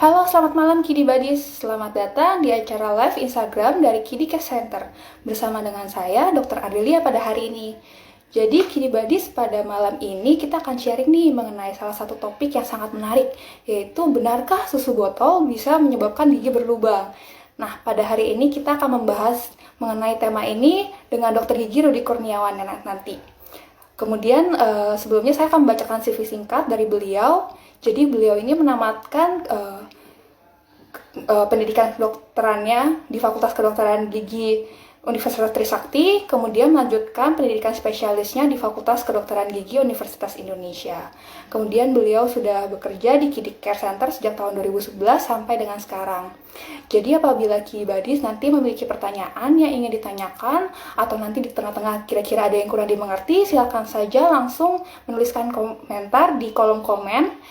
Halo, selamat malam Kidi Badis. Selamat datang di acara live Instagram dari Kidi Care Center. Bersama dengan saya, Dr. Adelia pada hari ini. Jadi Kidi Badis pada malam ini kita akan sharing nih mengenai salah satu topik yang sangat menarik, yaitu benarkah susu botol bisa menyebabkan gigi berlubang? Nah, pada hari ini kita akan membahas mengenai tema ini dengan Dr. Gigi Rudi Kurniawan nanti. Kemudian sebelumnya saya akan membacakan CV singkat dari beliau. Jadi beliau ini menamatkan pendidikan kedokterannya di Fakultas Kedokteran Gigi Universitas Trisakti, kemudian melanjutkan pendidikan spesialisnya di Fakultas Kedokteran Gigi Universitas Indonesia. Kemudian beliau sudah bekerja di Kidi Care Center sejak tahun 2011 sampai dengan sekarang. Jadi apabila Ki Badis nanti memiliki pertanyaan yang ingin ditanyakan atau nanti di tengah-tengah kira-kira ada yang kurang dimengerti, silakan saja langsung menuliskan komentar di kolom komen.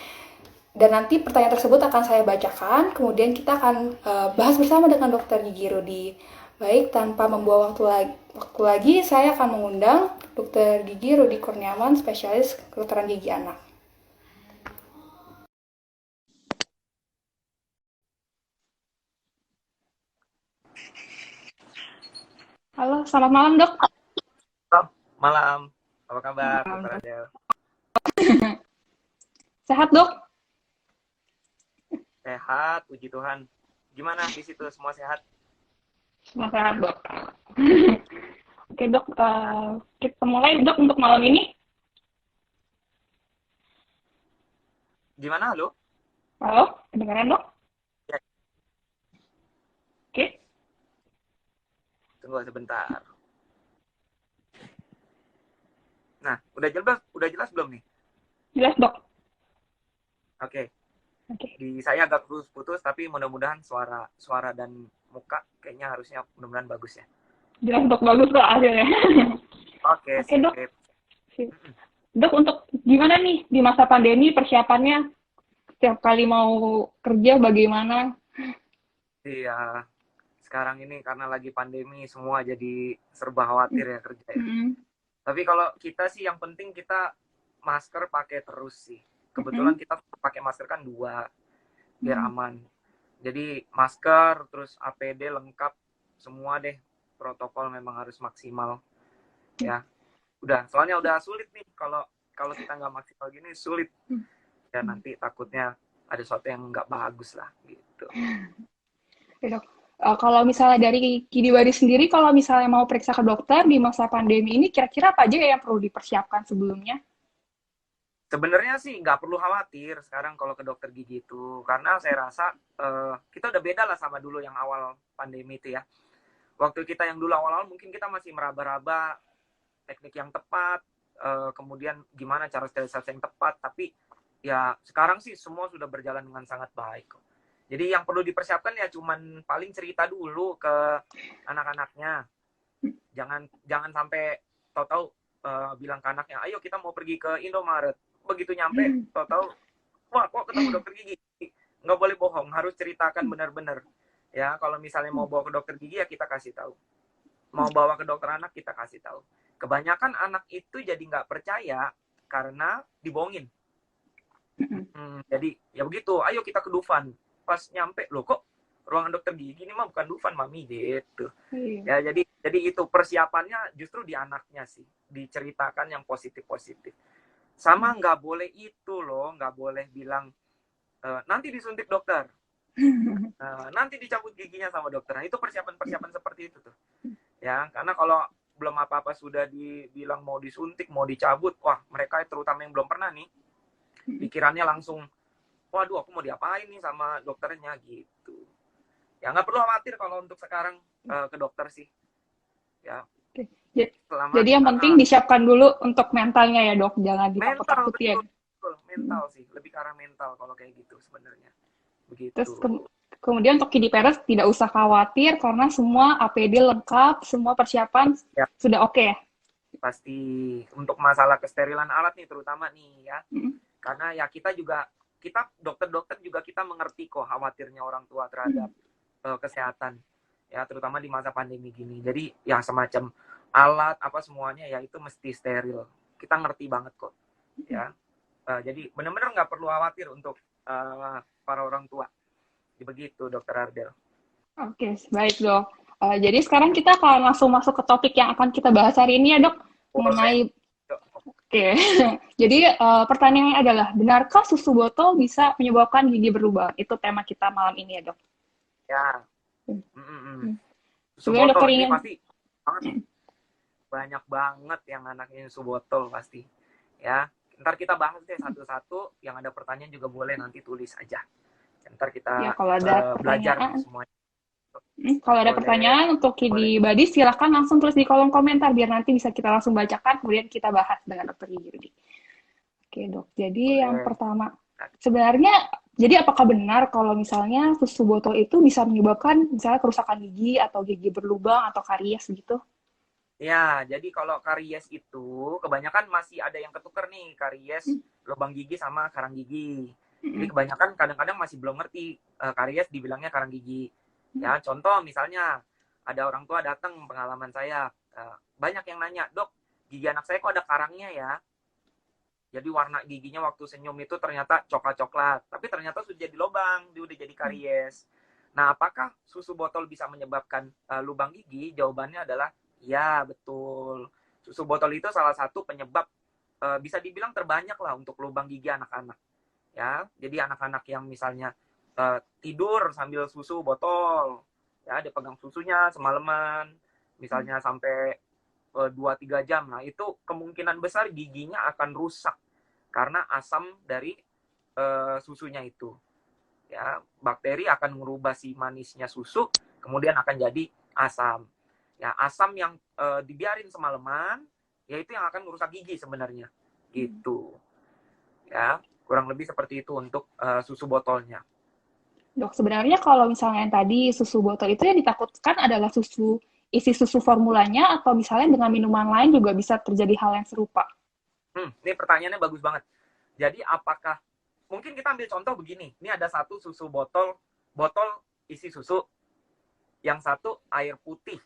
Dan nanti pertanyaan tersebut akan saya bacakan, kemudian kita akan bahas bersama dengan Dr. Gigi Rudi. Baik, tanpa membuang waktu lagi, saya akan mengundang Dr. Gigi Rudi Kurniawan, spesialis kedokteran gigi anak. Halo, selamat malam dok. Malam, apa kabar, Malam, Dokter dok. Adel? Sehat dok? Sehat, puji Tuhan. Gimana di situ, semua sehat? Semua sehat dok. Oke dok, kita mulai dok untuk malam ini. Gimana, lo? Halo, kedengaran dok? Ya, Oke, tunggu sebentar. Nah, udah jelas belum nih? jelas dok. Oke, Oke, di saya agak putus-putus, tapi mudah-mudahan suara dan muka kayaknya harusnya mudah-mudahan bagus ya. jelas dok, bagus dok hasilnya. Oke, Oke sip. dok, dok untuk gimana nih di masa pandemi persiapannya setiap kali mau kerja bagaimana? Iya, sekarang ini karena lagi pandemi semua jadi serba khawatir ya kerja ya. Mm-mm. Tapi kalau kita sih yang penting kita masker pakai terus sih. Kebetulan Mm-mm. kita pakai masker kan 2 biar Mm. aman. Jadi masker, terus APD lengkap semua deh. Protokol memang harus maksimal ya. Soalnya udah sulit nih kalau kalau kita nggak maksimal gini sulit. Ya nanti takutnya ada sesuatu yang nggak bagus lah gitu. Oke, dok. Kalau misalnya dari Kidiwari sendiri, kalau misalnya mau periksa ke dokter di masa pandemi ini, kira-kira apa aja yang perlu dipersiapkan sebelumnya? Sebenarnya sih nggak perlu khawatir sekarang kalau ke dokter gigi itu, karena saya rasa kita udah beda lah sama dulu yang awal pandemi itu ya. Waktu kita yang dulu awal-awal mungkin kita masih meraba-raba teknik yang tepat, kemudian gimana cara sterilisasi yang tepat, tapi ya sekarang sih semua sudah berjalan dengan sangat baik. Jadi yang perlu dipersiapkan ya cuman paling cerita dulu ke anak-anaknya. Jangan jangan sampai tahu-tahu bilang ke anaknya, ayo kita mau pergi ke Indomaret. Begitu nyampe, tahu-tahu, wah kok ketemu dokter gigi. Nggak boleh bohong, harus ceritakan benar-benar. Ya, kalau misalnya mau bawa ke dokter gigi ya kita kasih tahu. Mau bawa ke dokter anak kita kasih tahu. Kebanyakan anak itu jadi nggak percaya karena dibohongin. Jadi ya begitu, ayo kita ke Dufan. Pas nyampe, loh kok ruangan dokter gigi ini mah bukan Dufan mami gitu. Iya. Ya jadi itu persiapannya justru di anaknya sih, diceritakan yang positif-positif. Sama nggak boleh itu loh, nggak boleh bilang nanti disuntik dokter, nanti dicabut giginya sama dokter. Nah, itu persiapan-persiapan seperti itu tuh. Ya, karena kalau belum apa-apa sudah dibilang mau disuntik, mau dicabut, wah mereka terutama yang belum pernah nih, pikirannya langsung, waduh aku mau diapain nih sama dokternya gitu. Ya nggak perlu khawatir kalau untuk sekarang ke dokter sih. Ya, Oke. selama Jadi yang penting disiapkan dulu untuk mentalnya ya dok, jangan mental ditakut-takutin. betul, mental sih, lebih ke arah mental kalau kayak gitu sebenarnya. Terus Begitu. kemudian untuk Kidi Peres tidak usah khawatir karena semua APD lengkap, semua persiapan Ya, sudah oke ya. pasti untuk masalah kesterilan alat nih terutama nih ya. Mm. Karena ya kita dokter-dokter juga kita mengerti kok khawatirnya orang tua terhadap kesehatan ya terutama di masa pandemi gini. Jadi ya semacam alat apa semuanya ya itu mesti steril. Kita ngerti banget kok ya. Jadi benar-benar nggak perlu khawatir untuk para orang tua. Begitu, Dokter Ardel. Oke, baik dok. Jadi sekarang kita akan langsung masuk ke topik yang akan kita bahas hari ini ya dok, Boleh. mengenai oke. Jadi pertanyaannya adalah, benarkah susu botol bisa menyebabkan gigi berlubang? Itu tema kita malam ini ya dok. Ya. Hmm. Susu Sebenarnya botol dokter ini ingin. pasti banget, banyak banget yang anaknya susu botol pasti. Ya, ntar kita bahas deh satu-satu. Yang ada pertanyaan juga boleh nanti tulis aja. Ntar Ya kita kalau ada belajar pertanyaan, semuanya. kalau ada Boleh, pertanyaan untuk boleh. Gigi Badis, silahkan langsung tulis di kolom komentar biar nanti bisa kita langsung bacakan, kemudian kita bahas dengan dokter Gigi Rudi. Oke dok, jadi yang Boleh. pertama, sebenarnya, jadi apakah benar kalau misalnya susu botol itu bisa menyebabkan misalnya kerusakan gigi atau gigi berlubang atau karies gitu? Ya, jadi kalau karies itu kebanyakan masih ada yang ketuker nih, karies lubang gigi sama karang gigi. Jadi kebanyakan kadang-kadang masih belum ngerti karies dibilangnya karang gigi. Ya, contoh misalnya ada orang tua datang, pengalaman saya banyak yang nanya, "Dok, gigi anak saya kok ada karangnya ya?" Jadi warna giginya waktu senyum itu ternyata coklat-coklat, tapi ternyata sudah jadi lubang, dia udah jadi karies. Nah, apakah susu botol bisa menyebabkan lubang gigi? Jawabannya adalah ya, betul. Susu botol itu salah satu penyebab bisa dibilang terbanyak lah untuk lubang gigi anak-anak. Ya, jadi anak-anak yang misalnya tidur sambil susu botol, ya dia pegang susunya semalaman, misalnya sampai 2-3 jam. Nah, itu kemungkinan besar giginya akan rusak karena asam dari susunya itu. Ya, bakteri akan merubah si manisnya susu, kemudian akan jadi asam. Ya, asam yang dibiarin semalaman, ya itu yang akan merusak gigi sebenarnya. Gitu. Ya, kurang lebih seperti itu untuk susu botolnya. Dok, sebenarnya kalau misalnya yang tadi susu botol itu yang ditakutkan adalah isi susu formulanya atau misalnya dengan minuman lain juga bisa terjadi hal yang serupa. Ini pertanyaannya bagus banget. Jadi apakah mungkin kita ambil contoh begini. Ini ada satu susu botol isi susu, yang satu air putih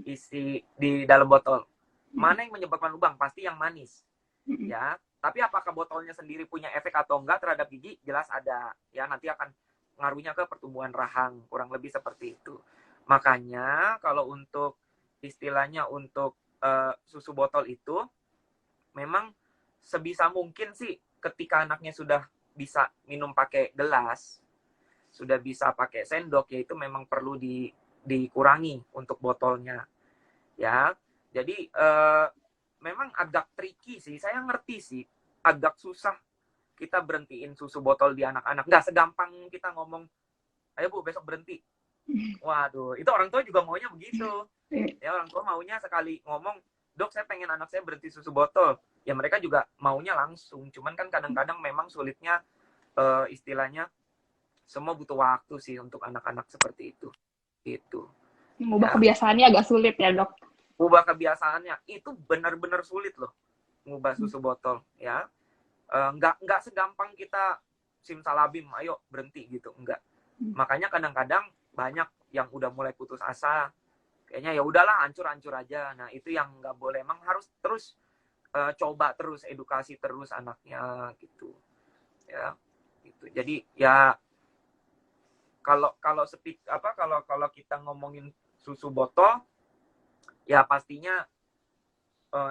isi di dalam botol. Mana yang menyebabkan lubang? Pasti yang manis. Ya, tapi apakah botolnya sendiri punya efek atau enggak terhadap gigi? Jelas ada. Ya, nanti akan ngaruhnya ke pertumbuhan rahang, kurang lebih seperti itu. Makanya kalau untuk istilahnya untuk susu botol itu memang sebisa mungkin sih ketika anaknya sudah bisa minum pakai gelas, sudah bisa pakai sendok, ya itu memang perlu dikurangi untuk botolnya. Ya, jadi memang agak tricky sih. Saya ngerti sih, agak susah kita berhentiin susu botol di anak-anak. Nggak segampang kita ngomong, ayo Bu besok berhenti. Waduh, itu orang tua juga maunya begitu. Ya, orang tua maunya sekali ngomong, "Dok, saya pengen anak saya berhenti susu botol." Ya mereka juga maunya langsung. Cuman kan kadang-kadang memang sulitnya istilahnya semua butuh waktu sih untuk anak-anak seperti itu. Gitu. Mengubah Ya, kebiasaannya agak sulit ya dok. ubah kebiasaannya itu benar-benar sulit loh, ngubah susu botol. Ya, nggak segampang kita simsalabim, ayo berhenti gitu, enggak. Makanya kadang-kadang banyak yang udah mulai putus asa, kayaknya ya udahlah hancur-hancur aja. Nah itu yang nggak boleh, emang harus terus coba terus, edukasi terus anaknya gitu. Ya, gitu. Jadi ya kalau kalau kalau kita ngomongin susu botol, ya pastinya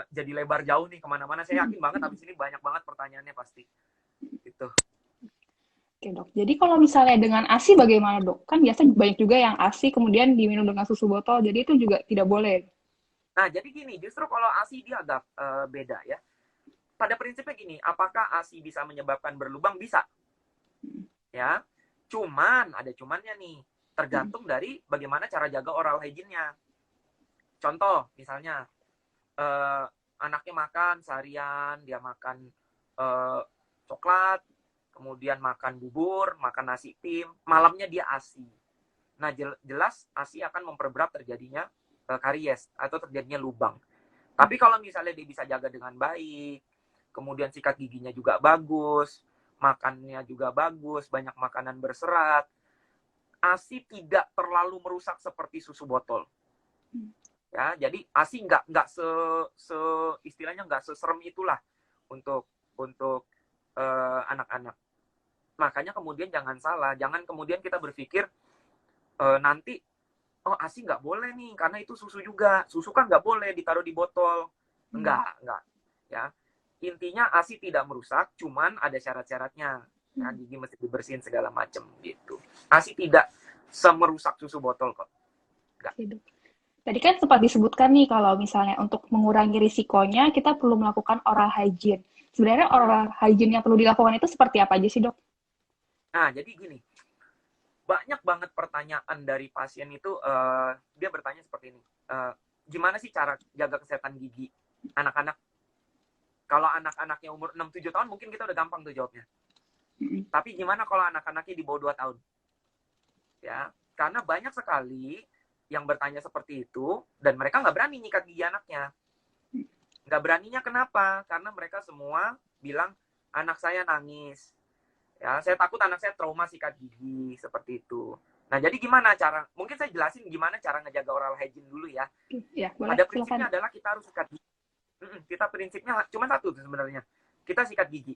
jadi lebar jauh nih kemana-mana. Saya yakin banget habis ini banyak banget pertanyaannya pasti. Gitu. Oke dok, jadi kalau misalnya dengan ASI bagaimana dok? Kan biasa banyak juga yang ASI kemudian diminum dengan susu botol, jadi itu juga tidak boleh. Nah jadi gini, justru kalau ASI dia agak beda ya. Pada prinsipnya gini, apakah ASI bisa menyebabkan berlubang? Bisa. Ya, cuman ada cumannya nih, tergantung dari bagaimana cara jaga oral hygiene-nya. Contoh misalnya anaknya makan seharian, dia makan coklat, kemudian makan bubur, makan nasi tim, malamnya dia ASI. Nah jelas ASI akan memperberat terjadinya karies atau terjadinya lubang. Tapi kalau misalnya dia bisa jaga dengan baik, kemudian sikat giginya juga bagus, makannya juga bagus, banyak makanan berserat, ASI tidak terlalu merusak seperti susu botol. Ya, jadi ASI nggak istilahnya nggak seserem itulah untuk anak-anak. Makanya kemudian jangan salah, jangan kemudian kita berpikir nanti oh ASI nggak boleh nih karena itu susu juga. Susu kan nggak boleh ditaruh di botol. Enggak. Ya. Intinya ASI tidak merusak, cuman ada syarat-syaratnya. Ya, gigi mesti dibersihin segala macam gitu. ASI tidak semerusak susu botol kok. Enggak. Tadi kan sempat disebutkan nih kalau misalnya untuk mengurangi risikonya kita perlu melakukan oral hygiene. Sebenarnya oral hygiene yang perlu dilakukan itu seperti apa aja sih, Dok? Nah, jadi gini. Banyak banget pertanyaan dari pasien itu, dia bertanya seperti ini. Gimana sih cara jaga kesehatan gigi anak-anak? Kalau anak-anaknya umur 6-7 tahun mungkin kita udah gampang tuh jawabnya. Tapi gimana kalau anak-anaknya di bawah 2 tahun? Ya, karena banyak sekali yang bertanya seperti itu dan mereka nggak berani nyikat gigi anaknya. Nggak beraninya kenapa? Karena mereka semua bilang anak saya nangis. Ya, saya takut anak saya trauma sikat gigi seperti itu. Nah, jadi gimana cara? Mungkin saya jelasin gimana cara ngejaga oral hygiene dulu ya. Ya, boleh. Pada prinsipnya adalah kita harus sikat gigi. Kita prinsipnya cuma satu sebenarnya. Kita sikat gigi.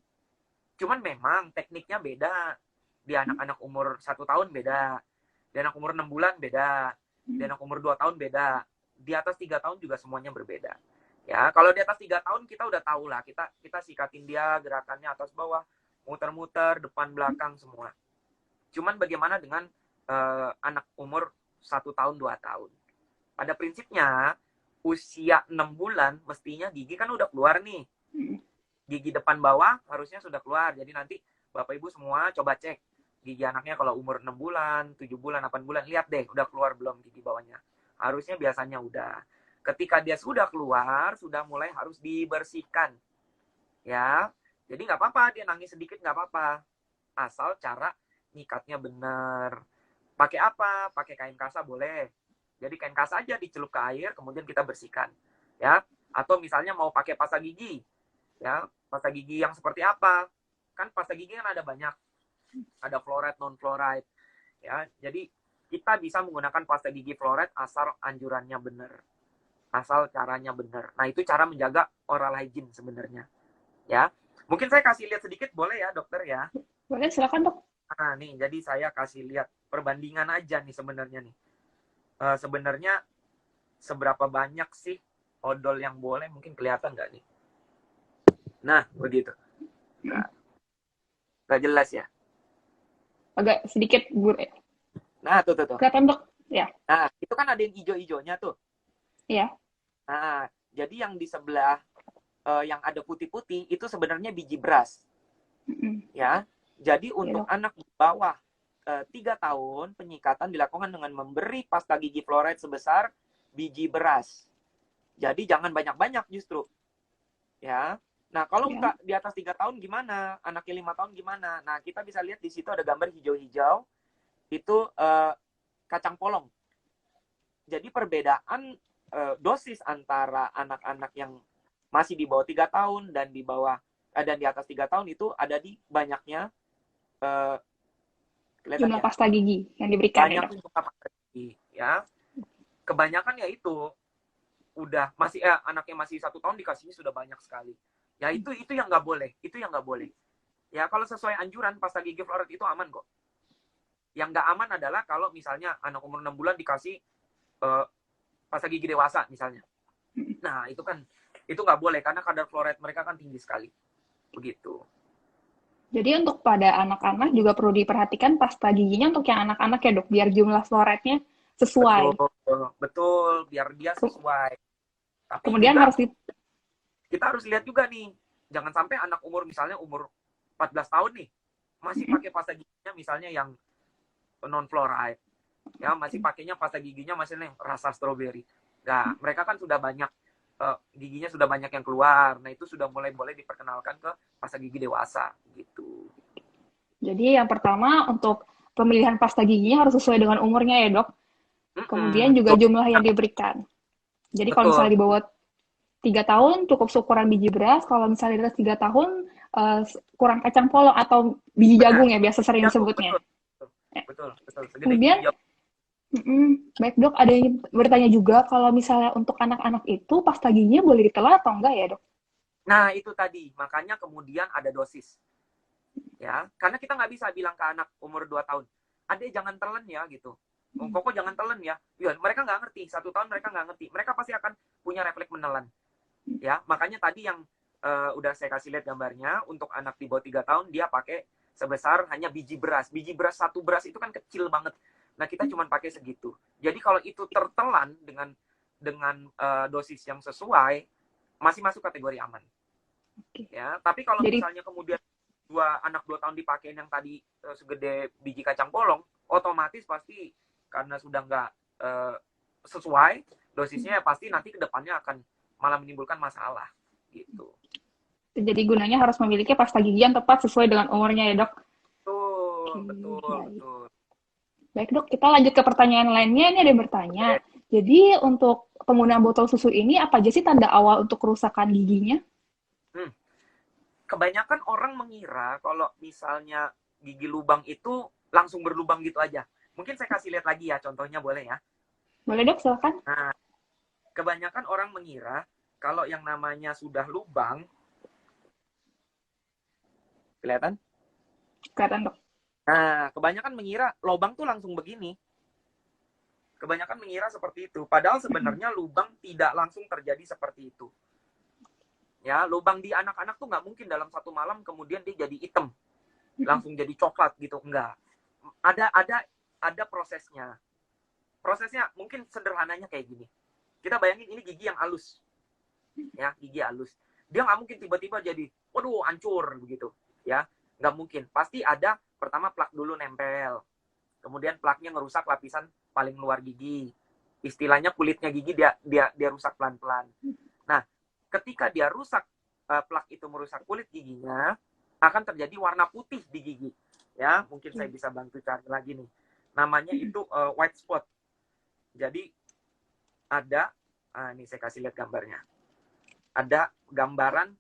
Cuman memang tekniknya beda. Di anak-anak umur 1 tahun beda. Di anak umur 6 bulan beda. Di anak umur 2 tahun beda. Di atas 3 tahun juga semuanya berbeda. Ya, kalau di atas 3 tahun kita udah tahu lah. Kita sikatin dia gerakannya atas bawah, muter-muter, depan belakang semua. Cuman bagaimana dengan anak umur 1 tahun, 2 tahun? Pada prinsipnya usia 6 bulan mestinya gigi kan udah keluar nih. Gigi depan bawah harusnya sudah keluar. Jadi nanti Bapak Ibu semua coba cek gigi anaknya kalau umur 6 bulan, 7 bulan, 8 bulan. Lihat deh udah keluar belum gigi bawahnya. Harusnya biasanya udah. Ketika dia sudah keluar, sudah mulai harus dibersihkan. Ya, jadi nggak apa-apa dia nangis sedikit nggak apa-apa. Asal cara nyikatnya benar. Pakai apa? Pakai kain kasa boleh. Jadi kain kasa aja dicelup ke air, kemudian kita bersihkan. Ya, atau misalnya mau pakai pasta gigi. Ya, pasta gigi yang seperti apa? Kan pasta gigi kan ada banyak. Ada fluoride, non-fluoride. Ya, jadi kita bisa menggunakan pasta gigi fluoride asal anjurannya benar. Asal caranya benar. Nah, itu cara menjaga oral hygiene sebenarnya. Ya. Mungkin saya kasih lihat sedikit boleh ya, dokter ya? Boleh, silakan, Dok. Nah, nih, jadi saya kasih lihat perbandingan aja nih sebenarnya nih. Sebenarnya seberapa banyak sih odol yang boleh? Mungkin kelihatan nggak nih? Nah, begitu. Nah, nggak jelas ya? Agak sedikit Nah, tuh. kelihatan, Dok. Ya. Nah, itu kan ada yang hijau-hijaunya tuh. Iya. Nah, jadi yang di sebelah yang ada putih-putih itu sebenarnya biji beras. Ya. Jadi untuk anak di bawah 3 tahun penyikatan dilakukan dengan memberi pasta gigi fluoride sebesar biji beras. Jadi jangan banyak-banyak justru. Ya. Nah, kalau di atas 3 tahun gimana? Anaknya 5 tahun gimana? Nah, kita bisa lihat di situ ada gambar hijau-hijau. Itu kacang polong. Jadi perbedaan dosis antara anak-anak yang masih di bawah 3 tahun dan di bawah dan di atas 3 tahun itu ada di banyaknya jumlah pasta gigi yang diberikan. Banyak jumlah pasta gigi, ya. Kebanyakan ya itu udah masih anaknya masih 1 tahun dikasihnya sudah banyak sekali. Ya itu yang nggak boleh, Ya kalau sesuai anjuran pasta gigi fluoride itu aman kok. Yang nggak aman adalah kalau misalnya anak umur 6 bulan dikasih pasta gigi dewasa misalnya. Nah itu nggak boleh karena kadar fluoride mereka kan tinggi sekali. Begitu. Jadi untuk pada anak-anak juga perlu diperhatikan pasta giginya untuk yang anak-anak ya, Dok, biar jumlah fluoride-nya sesuai. Betul, biar dia sesuai. Tapi kemudian kita harus lihat juga nih, jangan sampai anak umur misalnya umur 14 tahun nih masih pakai pasta giginya misalnya yang non fluoride. Ya, masih pakainya pasta giginya masih rasa stroberi. Nah, mereka kan sudah banyak giginya sudah banyak yang keluar. Nah, itu sudah mulai boleh diperkenalkan ke pasta gigi dewasa gitu. Jadi yang pertama untuk pemilihan pasta giginya harus sesuai dengan umurnya ya, Dok. Kemudian juga jumlah yang diberikan. Jadi kalau misalnya di bawah 3 tahun cukup seukuran biji beras, kalau misalnya di atas 3 tahun kurang kacang polong atau biji jagung ya biasa sering disebutnya. Betul. Kemudian baik, Dok, ada yang bertanya juga kalau misalnya untuk anak-anak itu pasta giginya boleh ditelan atau enggak ya, Dok? Nah, itu tadi. Makanya kemudian ada dosis. Ya, karena kita nggak bisa bilang ke anak umur 2 tahun, adek jangan telan ya gitu. Koko jangan telan ya. Ya, mereka nggak ngerti. 1 tahun mereka nggak ngerti. Mereka pasti akan punya refleks menelan. Ya, makanya tadi yang udah saya kasih lihat gambarnya, untuk anak di bawah 3 tahun dia pakai sebesar hanya biji beras. Biji beras, satu beras itu kan kecil banget. Nah, kita cuma pakai segitu. Jadi kalau itu tertelan dengan dosis yang sesuai, masih masuk kategori aman. Oke. Ya, tapi kalau Jadi misalnya kemudian anak 2 tahun dipakein yang tadi segede biji kacang polong, otomatis pasti karena sudah nggak sesuai dosisnya, pasti nanti kedepannya akan malah menimbulkan masalah gitu. jadi gunanya harus memiliki pasta gigi yang tepat sesuai dengan umurnya ya, Dok. Betul, Oke, betul, baik. betul. Baik, Dok, kita lanjut ke pertanyaan lainnya. Ini ada yang bertanya. Jadi untuk penggunaan botol susu ini apa aja sih tanda awal untuk kerusakan giginya? Kebanyakan orang mengira kalau misalnya gigi lubang itu langsung berlubang gitu aja. Mungkin saya kasih lihat lagi ya, contohnya boleh ya. Boleh, Dok, silakan. Nah, kebanyakan orang mengira kalau yang namanya sudah lubang, kelihatan? Kelihatan, Dok. Nah, kebanyakan mengira lubang tuh langsung begini. Kebanyakan mengira seperti itu. Padahal sebenarnya lubang tidak langsung terjadi seperti itu. Ya, lubang di anak-anak tuh nggak mungkin dalam satu malam kemudian dia jadi hitam, langsung jadi coklat gitu, enggak. Ada prosesnya. Prosesnya mungkin sederhananya kayak gini. Kita bayangin ini gigi yang halus, ya, gigi halus. Dia nggak mungkin tiba-tiba jadi, waduh, hancur begitu, ya, nggak mungkin. Pasti ada pertama plak dulu nempel, kemudian plaknya ngerusak lapisan paling luar gigi. Istilahnya kulitnya gigi dia rusak pelan-pelan. Nah, ketika dia rusak, plak itu merusak kulit giginya, akan terjadi warna putih di gigi. Ya, mungkin saya bisa bantu cari lagi nih. Namanya itu white spot. Jadi ada, ini saya kasih lihat gambarnya. Ada gambaran,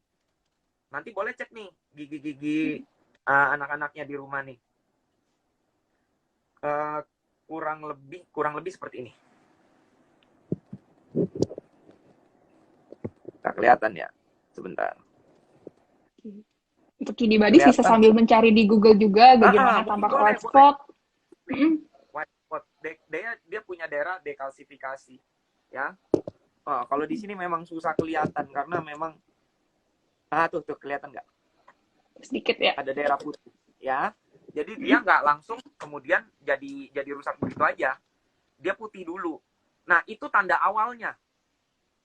nanti boleh cek nih gigi-gigi anak-anaknya di rumah nih. Kurang lebih seperti ini. Tak kelihatan ya, sebentar. Untuk Kidi Badis bisa sambil mencari di Google juga bagaimana tampak white spot. White spot, dia punya daerah dekalsifikasi, ya. Oh, kalau di sini memang susah kelihatan karena memang tuh kelihatan nggak? Sedikit ya. Ada daerah putih, ya. Jadi dia nggak langsung kemudian jadi rusak begitu aja. Dia putih dulu. Nah, itu tanda awalnya.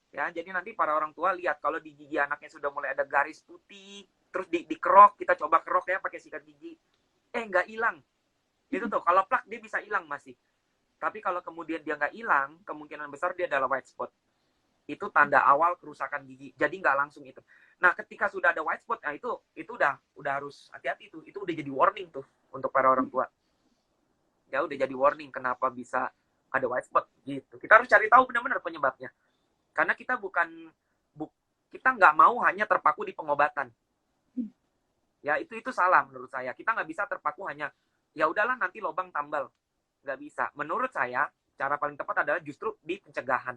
Ya, jadi nanti para orang tua lihat kalau di gigi anaknya sudah mulai ada garis putih, terus dikerok, kita coba kerok ya pakai sikat gigi. Nggak hilang. Itu tuh, kalau plak dia bisa hilang masih. Tapi kalau kemudian dia nggak hilang, kemungkinan besar dia adalah white spot. Itu tanda awal kerusakan gigi. Jadi nggak langsung itu. Nah, ketika sudah ada white spot, nah itu udah harus hati-hati tuh. Itu udah jadi warning tuh untuk para orang tua. Ya udah jadi warning kenapa bisa ada white spot gitu. Kita harus cari tahu benar-benar penyebabnya. Karena kita kita nggak mau hanya terpaku di pengobatan. Ya, itu salah menurut saya. Kita nggak bisa terpaku hanya, ya udahlah nanti lubang tambal. Nggak bisa. Menurut saya, cara paling tepat adalah justru di pencegahan.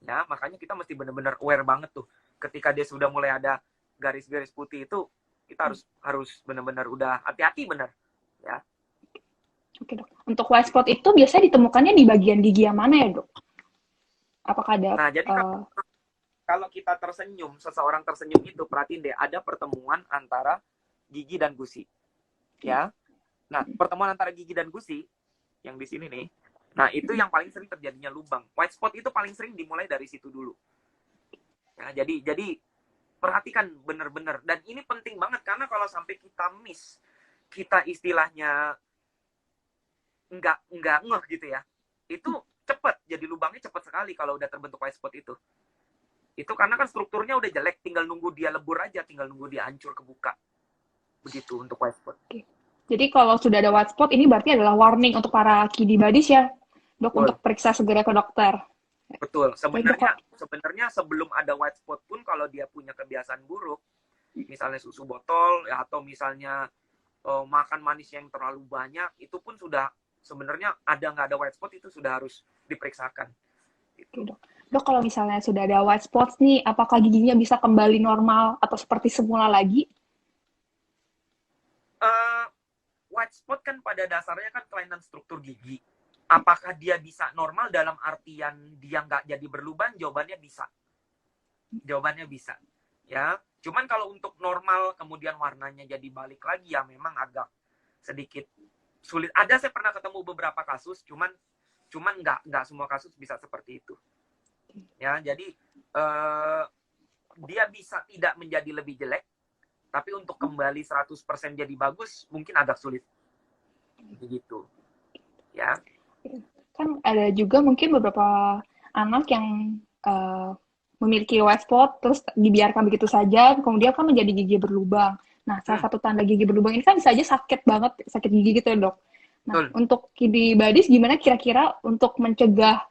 Ya, makanya kita mesti benar-benar aware banget tuh. Ketika dia sudah mulai ada garis-garis putih itu, kita harus benar-benar udah hati-hati benar. Ya. Oke, Dok. Untuk white spot itu biasanya ditemukannya di bagian gigi yang mana ya, Dok? Apakah ada? Nah, jadi kalau kita tersenyum, seseorang tersenyum itu, perhatiin deh, ada pertemuan antara gigi dan gusi. Ya. Nah, pertemuan antara gigi dan gusi, yang di sini nih, nah itu yang paling sering terjadinya lubang. White spot itu paling sering dimulai dari situ dulu. Ya, jadi perhatikan benar-benar. Dan ini penting banget, karena kalau sampai kita miss, kita istilahnya nggak ngeh gitu ya, itu cepat, jadi lubangnya cepat sekali kalau udah terbentuk white spot itu. Itu karena kan strukturnya udah jelek, tinggal nunggu dia lebur aja, tinggal nunggu dia hancur kebuka. Begitu untuk white spot. Oke. Jadi kalau sudah ada white spot, ini berarti adalah warning untuk para Kidi Badis ya, Dok, untuk periksa segera ke dokter. Betul. Sebenarnya sebelum ada white spot pun, kalau dia punya kebiasaan buruk, misalnya susu botol, ya, atau misalnya makan manis yang terlalu banyak, itu pun sudah sebenarnya nggak ada white spot, itu sudah harus diperiksakan. Oke, Dok, kalau misalnya sudah ada white spots nih, apakah giginya bisa kembali normal atau seperti semula lagi? white spot kan pada dasarnya kan kelainan struktur gigi. Apakah dia bisa normal dalam artian dia nggak jadi berlubang? Jawabannya bisa. Jawabannya bisa. Ya, cuman kalau untuk normal kemudian warnanya jadi balik lagi ya memang agak sedikit sulit. Ada saya pernah ketemu beberapa kasus, cuman nggak semua kasus bisa seperti itu. Ya, jadi dia bisa tidak menjadi lebih jelek, tapi untuk kembali 100% jadi bagus mungkin agak sulit. Begitu. Ya. Kan ada juga mungkin beberapa anak yang memiliki white spot terus dibiarkan begitu saja, kemudian kan menjadi gigi berlubang. Nah, salah satu tanda gigi berlubang ini kan bisa aja sakit banget, sakit gigi gitu ya, Dok. Nah, Betul. untuk Kidi Badis gimana kira-kira untuk mencegah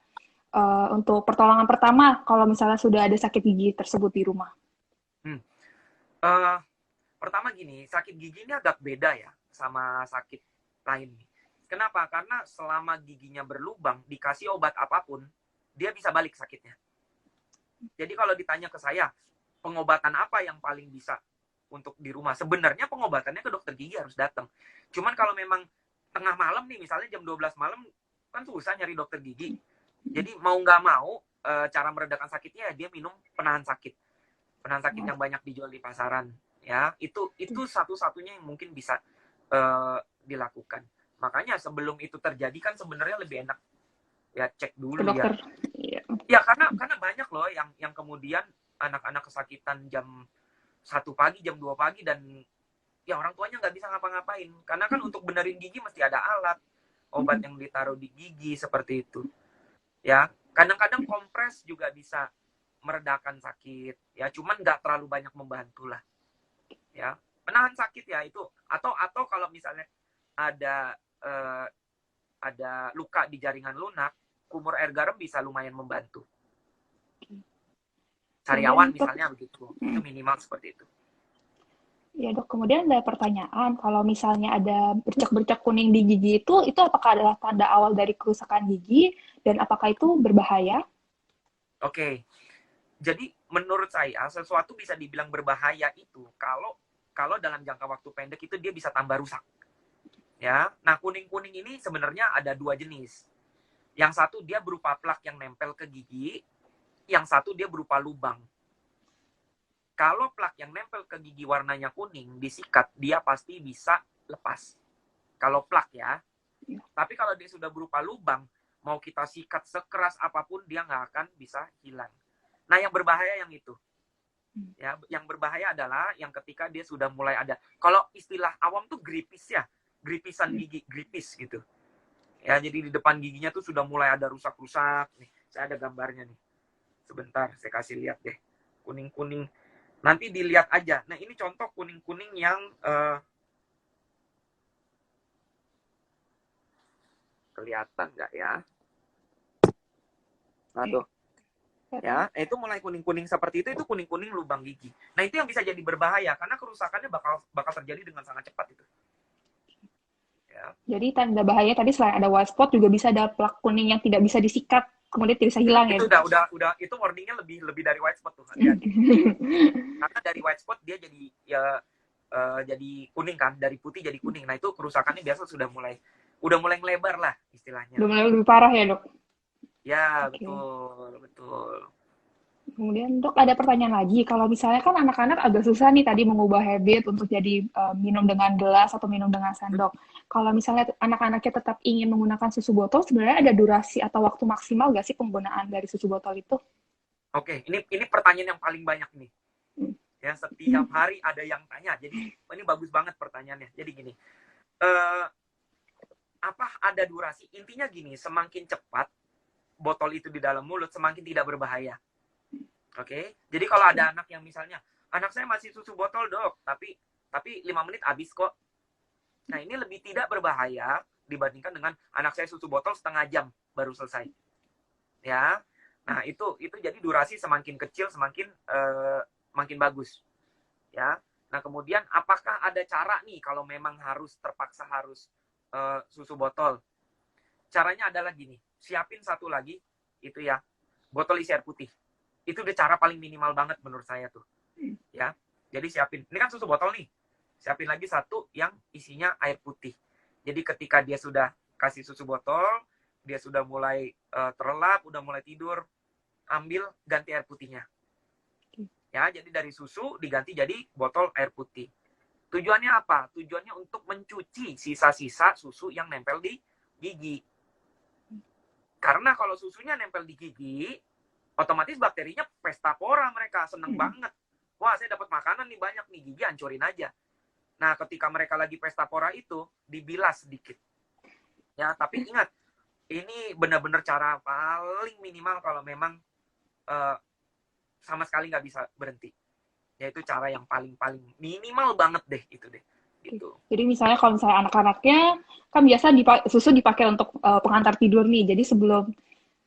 untuk pertolongan pertama kalau misalnya sudah ada sakit gigi tersebut di rumah? Pertama gini, sakit gigi ini agak beda ya sama sakit lain. Kenapa? Karena selama giginya berlubang, dikasih obat apapun, dia bisa balik sakitnya. Jadi kalau ditanya ke saya, pengobatan apa yang paling bisa untuk di rumah? Sebenarnya pengobatannya ke dokter gigi harus datang. Cuman kalau memang tengah malam nih, misalnya jam 12 malam, kan susah nyari dokter gigi. Jadi mau nggak mau, cara meredakan sakitnya ya dia minum penahan sakit. Penahan sakit yang banyak dijual di pasaran. Ya, itu satu-satunya yang mungkin bisa dilakukan. Makanya sebelum itu terjadi kan sebenarnya lebih enak ya cek dulu Ke dokter. ya. Ya karena banyak loh yang kemudian anak-anak kesakitan jam 1 pagi, jam 2 pagi dan ya orang tuanya nggak bisa ngapa-ngapain. Karena kan untuk benerin gigi mesti ada alat, obat yang ditaruh di gigi seperti itu. Ya, kadang-kadang kompres juga bisa meredakan sakit. Ya, cuman nggak terlalu banyak membantu lah. Ya, penahan sakit ya itu atau kalau misalnya ada luka di jaringan lunak, kumur air garam bisa lumayan membantu. Sariawan misalnya begitu, itu minimal seperti itu. Ya dok, kemudian ada pertanyaan, kalau misalnya ada bercak-bercak kuning di gigi itu apakah adalah tanda awal dari kerusakan gigi dan apakah itu berbahaya? Oke, jadi menurut saya sesuatu bisa dibilang berbahaya itu kalau dalam jangka waktu pendek itu dia bisa tambah rusak. Ya, nah kuning-kuning ini sebenarnya ada dua jenis. Yang satu dia berupa plak yang nempel ke gigi, yang satu dia berupa lubang. Kalau plak yang nempel ke gigi warnanya kuning, disikat, dia pasti bisa lepas. Kalau plak ya. Tapi kalau dia sudah berupa lubang, mau kita sikat sekeras apapun, dia nggak akan bisa hilang. Nah, yang berbahaya yang itu. Ya, yang berbahaya adalah yang ketika dia sudah mulai ada. Kalau istilah awam tuh gripis ya. Gripisan gigi, gripis gitu. Ya, jadi di depan giginya tuh sudah mulai ada rusak-rusak. Nih, saya ada gambarnya nih. Sebentar, saya kasih lihat deh. Kuning-kuning. Nanti dilihat aja. Nah, ini contoh kuning-kuning yang kelihatan nggak ya? Aduh. Ya, itu mulai kuning-kuning seperti itu kuning-kuning lubang gigi. Nah, itu yang bisa jadi berbahaya karena kerusakannya bakal terjadi dengan sangat cepat itu. Ya. Jadi tanda bahaya tadi selain ada white spot juga bisa ada plak kuning yang tidak bisa disikat, kemudian tidak bisa hilang Itu ya. udah itu warningnya lebih dari white spot tuh. Karena dari white spot dia jadi jadi kuning kan, dari putih jadi kuning. Nah, itu kerusakannya biasa udah mulai ngelebar lah istilahnya. Udah mulai lebih parah ya, Dok? Ya, Oke. betul. Kemudian dok ada pertanyaan lagi, kalau misalnya kan anak-anak agak susah nih tadi mengubah habit untuk jadi minum dengan gelas atau minum dengan sendok. Kalau misalnya anak-anaknya tetap ingin menggunakan susu botol, sebenarnya ada durasi atau waktu maksimal nggak sih penggunaan dari susu botol itu? Oke, ini pertanyaan yang paling banyak nih. Ya, setiap hari ada yang tanya. Jadi ini bagus banget pertanyaannya. Jadi gini, apa ada durasi? Intinya gini, semakin cepat botol itu di dalam mulut, semakin tidak berbahaya. Oke, jadi kalau ada anak yang misalnya, anak saya masih susu botol dok, tapi 5 menit habis kok. Nah, ini lebih tidak berbahaya dibandingkan dengan anak saya susu botol setengah jam baru selesai. Ya, nah itu jadi durasi semakin kecil semakin makin bagus. Ya, nah kemudian apakah ada cara nih kalau memang terpaksa harus susu botol? Caranya adalah gini, siapin satu lagi itu ya, botol isi air putih. Itu udah cara paling minimal banget menurut saya tuh. Ya. Jadi siapin. Ini kan susu botol nih. Siapin lagi satu yang isinya air putih. Jadi ketika dia sudah kasih susu botol, dia sudah mulai terlelap, udah mulai tidur, ambil ganti air putihnya. Ya, jadi dari susu diganti jadi botol air putih. Tujuannya apa? Tujuannya untuk mencuci sisa-sisa susu yang nempel di gigi. Karena kalau susunya nempel di gigi, otomatis bakterinya pesta pora, mereka seneng banget. Wah, saya dapat makanan nih banyak nih, gigi hancurin aja. Nah, ketika mereka lagi pesta pora itu, dibilas sedikit. Ya, tapi ingat, ini benar-benar cara paling minimal kalau memang sama sekali nggak bisa berhenti. Yaitu cara yang paling minimal banget deh, itu deh. Gitu. Jadi misalnya kalau misalnya anak-anaknya, kan biasa susu dipakai untuk pengantar tidur nih, jadi sebelum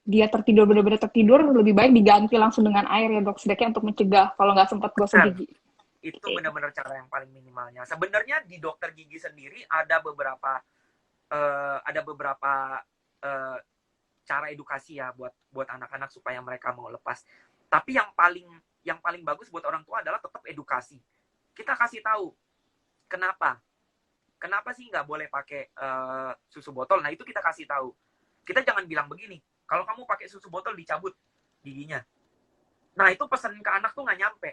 dia tertidur, benar-benar tertidur, lebih baik diganti langsung dengan air ya dok, setidaknya untuk mencegah kalau nggak sempat gosok gigi. Itu benar-benar cara yang paling minimalnya. Sebenarnya di dokter gigi sendiri ada beberapa cara edukasi ya buat anak-anak supaya mereka mau lepas. Tapi yang paling bagus buat orang tua adalah tetap edukasi. Kita kasih tahu kenapa sih nggak boleh pakai susu botol. Nah, itu kita kasih tahu. Kita jangan bilang begini, kalau kamu pakai susu botol dicabut giginya. Nah, itu pesan ke anak tuh nggak nyampe.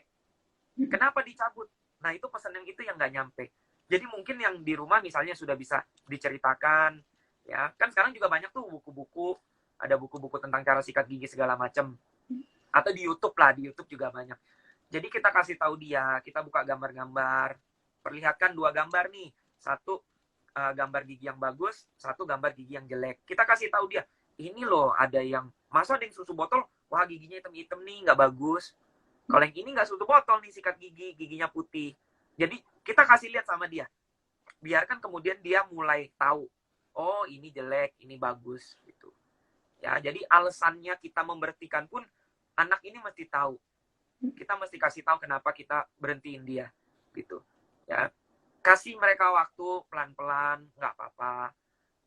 Kenapa dicabut? Nah, itu pesan yang itu yang nggak nyampe. Jadi mungkin yang di rumah misalnya sudah bisa diceritakan, ya kan sekarang juga banyak tuh buku-buku, ada buku-buku tentang cara sikat gigi segala macam. Atau di YouTube lah, di YouTube juga banyak. Jadi kita kasih tahu dia, kita buka gambar-gambar, perlihatkan 2 gambar nih, satu gambar gigi yang bagus, satu gambar gigi yang jelek. Kita kasih tahu dia, ini loh ada yang, masa ada yang susu botol, wah giginya hitam-hitam nih, nggak bagus. Kalau yang ini nggak susu botol nih, sikat gigi, giginya putih. Jadi kita kasih lihat sama dia. Biarkan kemudian dia mulai tahu, oh ini jelek, ini bagus. Gitu. Ya, jadi alasannya kita memberhentikan pun, anak ini mesti tahu. Kita mesti kasih tahu kenapa kita berhentiin dia. Gitu. Ya, kasih mereka waktu pelan-pelan, nggak apa-apa.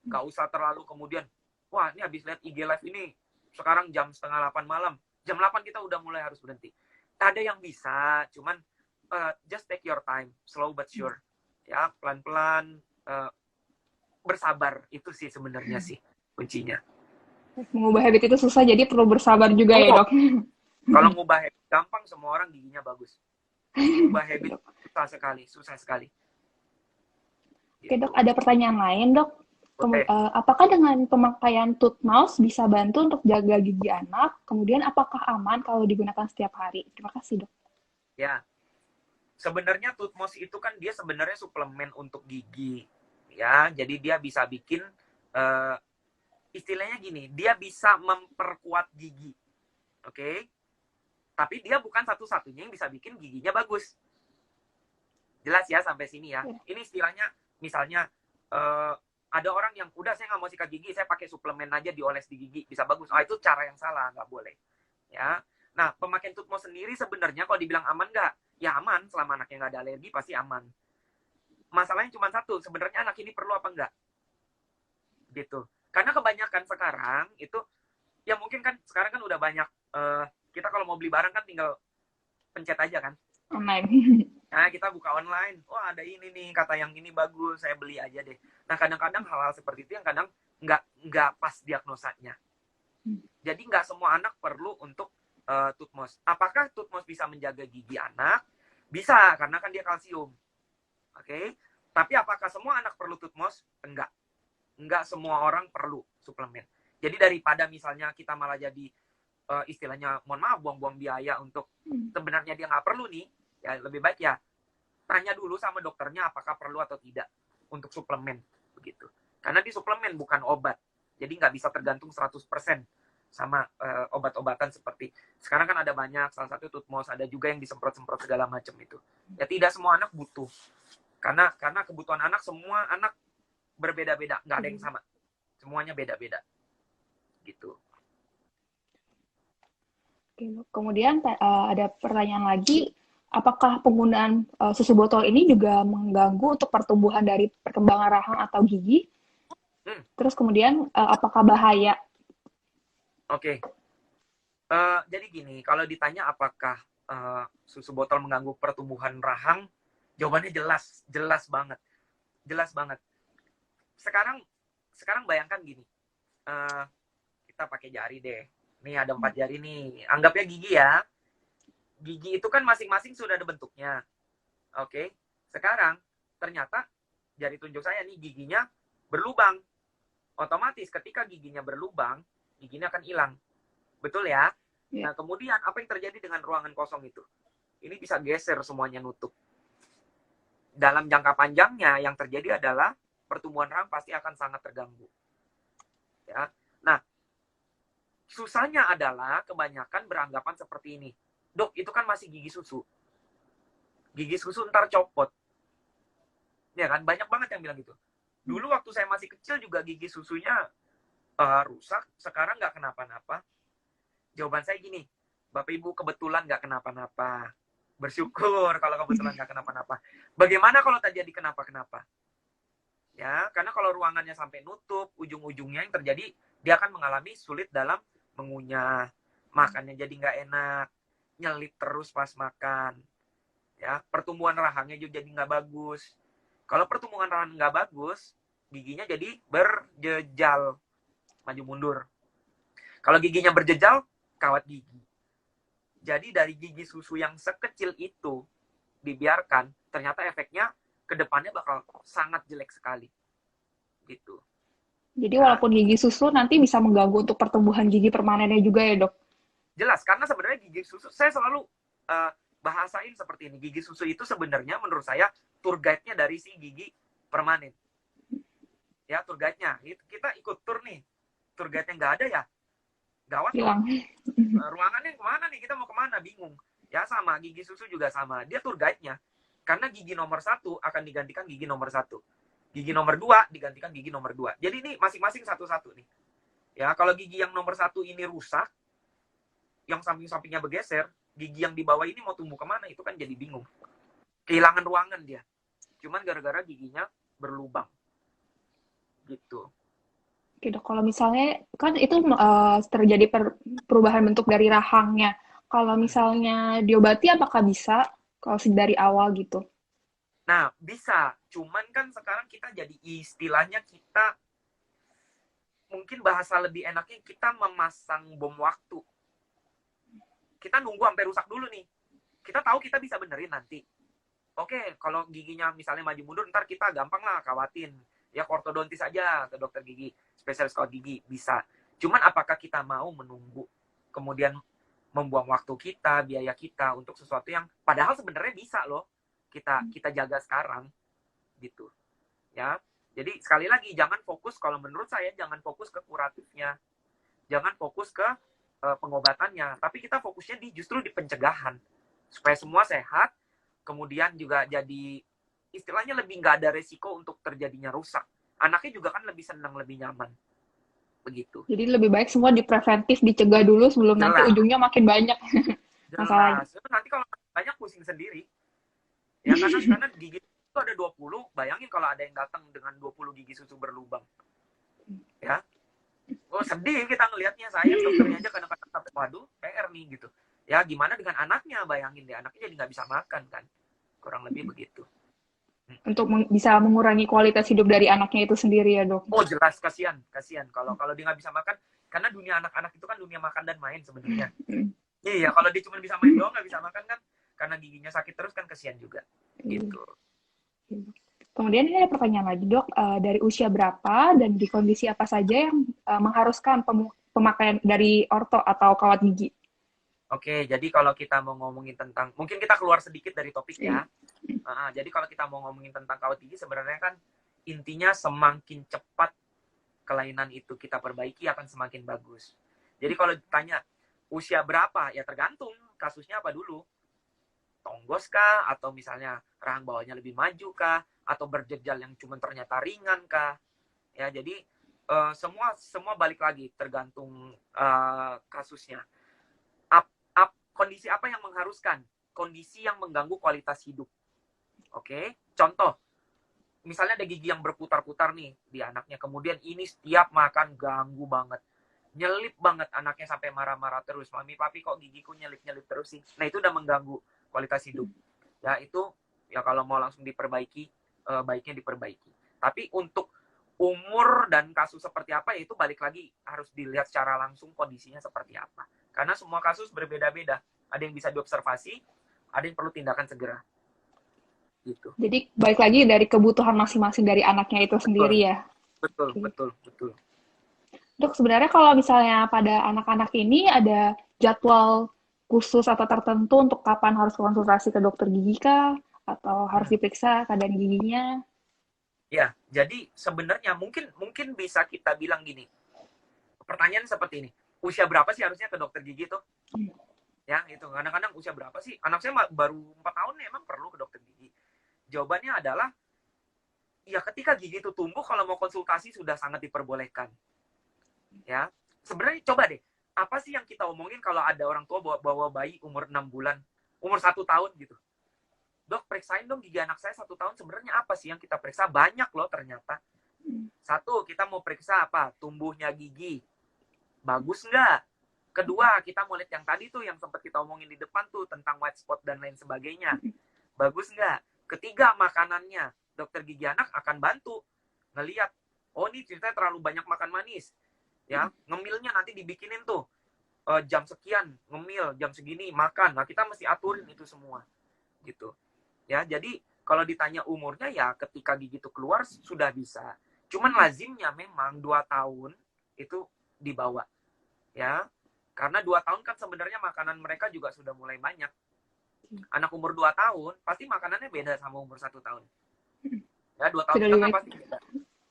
Nggak usah terlalu kemudian, wah ini habis lihat IG Live ini, sekarang jam 7:30 malam. Jam 8 kita udah mulai harus berhenti. Ada yang bisa, cuman just take your time, slow but sure. Ya, pelan-pelan, bersabar. Itu sih sebenarnya sih kuncinya. Mengubah habit itu susah, jadi perlu bersabar juga ya dok. Kalau ngubah habit gampang, semua orang giginya bagus. Ngubah habit susah sekali. Oke dok, ada pertanyaan lain dok. Apakah dengan pemakaian tooth mouse bisa bantu untuk jaga gigi anak? Kemudian apakah aman kalau digunakan setiap hari? Terima kasih dok. Ya, sebenarnya tooth mouse itu kan dia sebenarnya suplemen untuk gigi. Ya, jadi dia bisa bikin istilahnya gini, dia bisa memperkuat gigi. Oke? Tapi dia bukan satu-satunya yang bisa bikin giginya bagus. Jelas ya sampai sini ya. Ini istilahnya misalnya ada orang yang udah saya nggak mau sikat gigi, saya pakai suplemen aja dioles di gigi bisa bagus. Itu cara yang salah, nggak boleh. Ya. Nah, pemakaian tooth mouse sendiri sebenarnya kalau dibilang aman nggak? Ya aman, selama anaknya nggak ada alergi pasti aman. Masalahnya cuma satu, sebenarnya anak ini perlu apa enggak? Gitu. Karena kebanyakan sekarang itu, ya mungkin kan sekarang kan udah banyak, kita kalau mau beli barang kan tinggal pencet aja kan. Online. Nah, kita buka online, wah ada ini nih, kata yang ini bagus, saya beli aja deh. Nah, kadang-kadang hal-hal seperti itu yang kadang nggak pas diagnosanya. Jadi nggak semua anak perlu untuk tooth mouse. Apakah tooth mouse bisa menjaga gigi anak? Bisa, karena kan dia kalsium. Oke? Tapi apakah semua anak perlu tooth mouse? Enggak. Enggak semua orang perlu suplemen. Jadi daripada misalnya kita malah jadi istilahnya, mohon maaf, buang-buang biaya untuk sebenarnya dia nggak perlu nih, ya lebih baik ya tanya dulu sama dokternya apakah perlu atau tidak untuk suplemen begitu. Karena di suplemen bukan obat. Jadi nggak bisa tergantung 100% sama obat-obatan seperti sekarang kan ada banyak, salah satu tooth mouse, ada juga yang disemprot-semprot segala macam itu. Ya tidak semua anak butuh. Karena kebutuhan anak, semua anak berbeda-beda, nggak ada yang sama. Semuanya beda-beda. Gitu. Kemudian ada pertanyaan lagi, apakah penggunaan susu botol ini juga mengganggu untuk pertumbuhan dari perkembangan rahang atau gigi? Terus kemudian apakah bahaya? Oke. Jadi gini, kalau ditanya apakah susu botol mengganggu pertumbuhan rahang, jawabannya jelas banget. Jelas banget. sekarang bayangkan gini, kita pakai jari deh. Nih ada 4 jari nih. Anggapnya gigi ya. Gigi itu kan masing-masing sudah ada bentuknya. Oke. Sekarang ternyata jari tunjuk saya nih giginya berlubang. Otomatis ketika giginya berlubang, giginya akan hilang. Betul ya? Ya. Nah, kemudian apa yang terjadi dengan ruangan kosong itu? Ini bisa geser semuanya nutup. Dalam jangka panjangnya yang terjadi adalah pertumbuhan rahang pasti akan sangat terganggu. Ya. Nah, susahnya adalah kebanyakan beranggapan seperti ini. Dok, itu kan masih gigi susu. Gigi susu ntar copot. Ya kan, banyak banget yang bilang gitu. Dulu waktu saya masih kecil juga gigi susunya rusak, sekarang nggak kenapa-napa. Jawaban saya gini, Bapak Ibu kebetulan nggak kenapa-napa. Bersyukur kalau kebetulan nggak kenapa-napa. Bagaimana kalau terjadi kenapa-kenapa? Ya, karena kalau ruangannya sampai nutup, ujung-ujungnya yang terjadi, dia akan mengalami sulit dalam mengunyah, makannya jadi nggak enak, nyelip terus pas makan. Ya, pertumbuhan rahangnya juga jadi nggak bagus. Kalau pertumbuhan rahang nggak bagus, giginya jadi berjejal, maju mundur. Kalau giginya berjejal, kawat gigi. Jadi dari gigi susu yang sekecil itu dibiarkan, ternyata efeknya ke depannya bakal sangat jelek sekali. Gitu. Jadi Ya, walaupun gigi susu nanti bisa mengganggu untuk pertumbuhan gigi permanennya juga ya, Dok? jelas, karena sebenarnya gigi susu, saya selalu bahasain seperti ini. Gigi susu itu sebenarnya menurut saya tour guide-nya dari si gigi permanen. Ya, tour guide-nya. Kita ikut tour nih. Tour guide-nya nggak ada ya, gawat loh. Hilang. Ruangannya kemana nih? Kita mau kemana? Bingung. Ya sama, gigi susu juga sama. Dia tour guide-nya. Karena gigi nomor 1 akan digantikan gigi nomor 1. Gigi nomor 2 digantikan gigi nomor 2. Jadi ini masing-masing satu-satu nih. Ya, kalau gigi yang nomor 1 ini rusak, yang samping-sampingnya bergeser, gigi yang di bawah ini mau tumbuh kemana? Itu kan jadi bingung. Kehilangan ruangan dia. Cuman gara-gara giginya berlubang. Gitu. Oke, Dok. Kalau misalnya, kan itu terjadi perubahan bentuk dari rahangnya. Kalau misalnya diobati, apakah bisa? Kalau dari awal gitu. Nah, bisa. Cuman kan sekarang kita jadi istilahnya kita, mungkin bahasa lebih enaknya kita memasang bom waktu. Kita nunggu sampai rusak dulu nih. Kita tahu kita bisa benerin nanti. Oke, kalau giginya misalnya maju mundur, ntar kita gampang lah kawatin. Ya ortodontis aja ke dokter gigi, spesialis kawat gigi, bisa. Cuman apakah kita mau menunggu, kemudian membuang waktu kita, biaya kita untuk sesuatu yang padahal sebenarnya bisa loh kita jaga sekarang gitu. Ya. Jadi sekali lagi jangan fokus, kalau menurut saya jangan fokus ke kuratifnya. Jangan fokus ke pengobatannya, tapi kita fokusnya justru di pencegahan supaya semua sehat, kemudian juga jadi istilahnya lebih nggak ada resiko untuk terjadinya rusak. Anaknya juga kan lebih senang, lebih nyaman. Begitu. Jadi lebih baik semua dipreventif, dicegah dulu sebelum nanti ujungnya makin banyak masalahnya. Jelas. Nanti kalau banyak pusing sendiri. Ya karena gigi itu ada 20, bayangin kalau ada yang datang dengan 20 gigi susu berlubang. Ya. Oh, sedih kita ngelihatnya, saya dokternya aja kadang-kadang sampai waduh, PR nih gitu. Ya gimana dengan anaknya, bayangin deh, anaknya jadi nggak bisa makan kan. Kurang lebih begitu. Untuk bisa mengurangi kualitas hidup dari anaknya itu sendiri ya, Dok. Oh jelas, kasihan kalau dia nggak bisa makan, karena dunia anak-anak itu kan dunia makan dan main sebenarnya. Iya, kalau dia cuma bisa main doang nggak bisa makan kan, karena giginya sakit terus kan kasihan juga. Gitu. Kemudian ini ada pertanyaan lagi, Dok, dari usia berapa dan di kondisi apa saja yang mengharuskan pemakaian dari orto atau kawat gigi? Oke, jadi kalau kita mau ngomongin tentang, mungkin kita keluar sedikit dari topik ya. Jadi kalau kita mau ngomongin tentang kawat gigi, sebenarnya kan intinya semakin cepat kelainan itu kita perbaiki akan semakin bagus. Jadi kalau ditanya usia berapa, ya tergantung kasusnya apa dulu. Tonggos kah, atau misalnya rahang bawahnya lebih maju kah, atau berjejal yang cuma ternyata ringan kah. Ya, jadi semua balik lagi tergantung kasusnya. Kondisi apa yang mengharuskan? Kondisi yang mengganggu kualitas hidup. Oke, contoh, misalnya ada gigi yang berputar-putar nih di anaknya, kemudian ini setiap makan ganggu banget, nyelip banget anaknya sampai marah-marah terus, mami papi kok gigiku nyelip-nyelip terus sih. Nah itu udah mengganggu kualitas hidup. Ya itu ya kalau mau langsung diperbaiki, baiknya diperbaiki. Tapi untuk umur dan kasus seperti apa, ya itu balik lagi harus dilihat secara langsung kondisinya seperti apa. Karena semua kasus berbeda-beda. Ada yang bisa diobservasi, ada yang perlu tindakan segera. Gitu. Jadi balik lagi dari kebutuhan masing-masing dari anaknya itu sendiri ya. Betul, Oke. betul. Dok, sebenarnya kalau misalnya pada anak-anak ini ada jadwal khusus atau tertentu untuk kapan harus konsultasi ke dokter gigi kah? Atau harus diperiksa keadaan giginya? Ya, jadi sebenarnya mungkin bisa kita bilang gini. Pertanyaan seperti ini. Usia berapa sih harusnya ke dokter gigi tuh? Ya, itu. Kadang-kadang usia berapa sih? Anak saya baru 4 tahun nih, emang perlu ke dokter gigi. Jawabannya adalah, ya ketika gigi itu tumbuh, kalau mau konsultasi sudah sangat diperbolehkan. Ya, sebenarnya coba deh, apa sih yang kita omongin kalau ada orang tua bawa bayi umur 6 bulan, umur 1 tahun gitu. Dok, periksain dong gigi anak saya 1 tahun, sebenarnya apa sih yang kita periksa? Banyak loh ternyata. Satu, kita mau periksa apa? Tumbuhnya gigi. Bagus nggak? Kedua, kita mau lihat yang tadi tuh, yang sempat kita omongin di depan tuh, tentang white spot dan lain sebagainya. Bagus nggak? Ketiga, makanannya. Dokter gigi anak akan bantu ngelihat, oh ini ceritanya terlalu banyak makan manis. Ya, ngemilnya nanti dibikinin tuh. Jam sekian, ngemil, jam segini, makan. Nah, kita mesti aturin itu semua. Gitu. Ya, jadi kalau ditanya umurnya, ya ketika gigi itu keluar, sudah bisa. Cuman lazimnya memang 2 tahun itu dibawa. Ya, karena 2 tahun kan sebenarnya makanan mereka juga sudah mulai banyak. Anak umur 2 tahun, pasti makanannya beda sama umur 1 tahun. Ya, 2 tahun setengah pasti beda.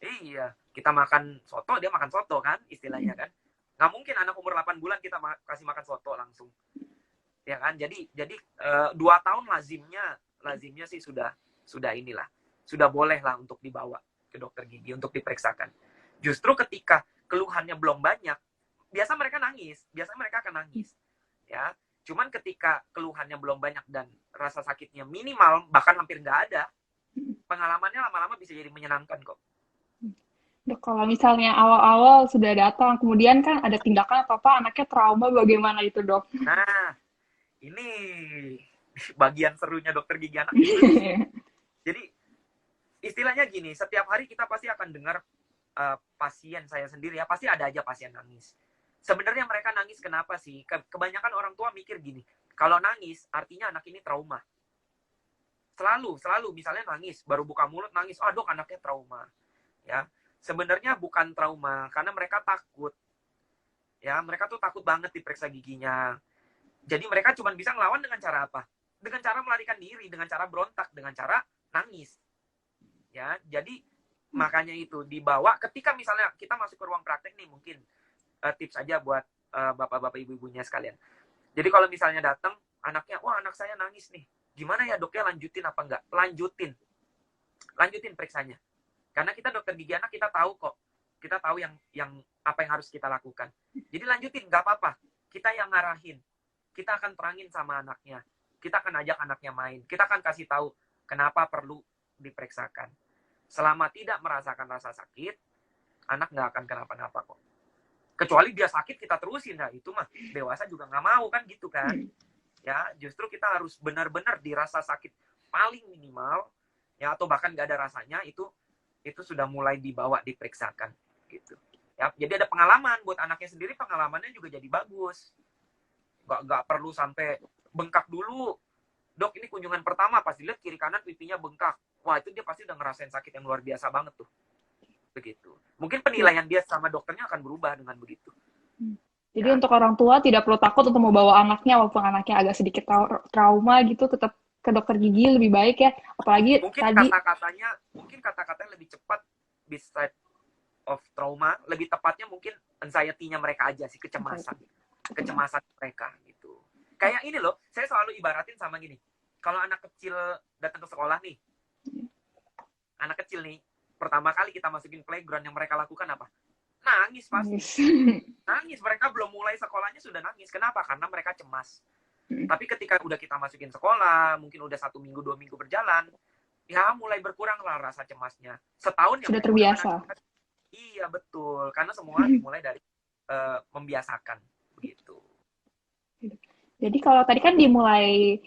Iya, kita makan soto, dia makan soto kan, istilahnya kan. Nggak mungkin anak umur 8 bulan kita kasih makan soto langsung. Ya kan, jadi 2 tahun lazimnya sih sudah inilah. Sudah boleh lah untuk dibawa ke dokter gigi untuk diperiksakan. Justru ketika keluhannya belum banyak, biasa mereka akan nangis. Ya, cuman ketika keluhannya belum banyak dan rasa sakitnya minimal, bahkan hampir nggak ada, pengalamannya lama-lama bisa jadi menyenangkan kok. Dok, kalau misalnya awal-awal sudah datang, kemudian kan ada tindakan atau apa, anaknya trauma, bagaimana itu, Dok? Nah, ini bagian serunya dokter gigi anak. Jadi, istilahnya gini, setiap hari kita pasti akan dengar pasien saya sendiri ya, pasti ada aja pasien nangis. Sebenarnya mereka nangis kenapa sih? Kebanyakan orang tua mikir gini, kalau nangis artinya anak ini trauma. Selalu misalnya nangis, baru buka mulut nangis, dok anaknya trauma. Ya, sebenarnya bukan trauma, karena mereka takut. Ya, mereka tuh takut banget diperiksa giginya. Jadi mereka cuma bisa ngelawan dengan cara apa? Dengan cara melarikan diri, dengan cara berontak, dengan cara nangis. Ya, jadi makanya itu dibawa ketika misalnya kita masuk ke ruang praktek nih, mungkin tips aja buat bapak-bapak ibu-ibunya sekalian. Jadi kalau misalnya datang anaknya, wah anak saya nangis nih, gimana ya doknya, lanjutin apa enggak? Lanjutin periksanya. Karena kita dokter gigi anak, kita tahu kok, kita tahu yang apa yang harus kita lakukan. Jadi lanjutin, nggak apa-apa. Kita yang ngarahin, kita akan terangin sama anaknya, kita akan ajak anaknya main, kita akan kasih tahu kenapa perlu diperiksakan. Selama tidak merasakan rasa sakit, anak nggak akan kenapa-napa kok. Kecuali dia sakit kita terusin, nah itu mah dewasa juga nggak mau kan gitu kan. Ya, justru kita harus benar-benar dirasa sakit paling minimal, ya atau bahkan nggak ada rasanya, itu sudah mulai dibawa diperiksakan gitu. Ya, jadi ada pengalaman buat anaknya sendiri, pengalamannya juga jadi bagus. Nggak perlu sampai bengkak dulu. Dok, ini kunjungan pertama pas dilihat kiri kanan pipinya bengkak. Wah, itu dia pasti udah ngerasain sakit yang luar biasa banget tuh. Begitu. Mungkin penilaian dia sama dokternya akan berubah dengan begitu. Jadi untuk orang tua tidak perlu takut untuk membawa anaknya, walaupun anaknya agak sedikit trauma gitu, tetap ke dokter gigi lebih baik ya. Apalagi mungkin tadi kata-katanya lebih cepat, beside of trauma, lebih tepatnya mungkin anxiety-nya mereka aja sih, kecemasan mereka gitu. Kayak ini loh, saya selalu ibaratin sama gini. Kalau anak kecil datang ke sekolah nih, anak kecil nih, pertama kali kita masukin playground, yang mereka lakukan apa? Nangis pasti. Nangis, mereka belum mulai sekolahnya sudah nangis. Kenapa? Karena mereka cemas. Tapi ketika udah kita masukin sekolah, mungkin udah 1 minggu, 2 minggu berjalan, ya mulai berkurang lah rasa cemasnya. Setahun ya sudah terbiasa. Iya, betul. Karena semua dimulai dari membiasakan. Begitu. Jadi kalau tadi kan dimulai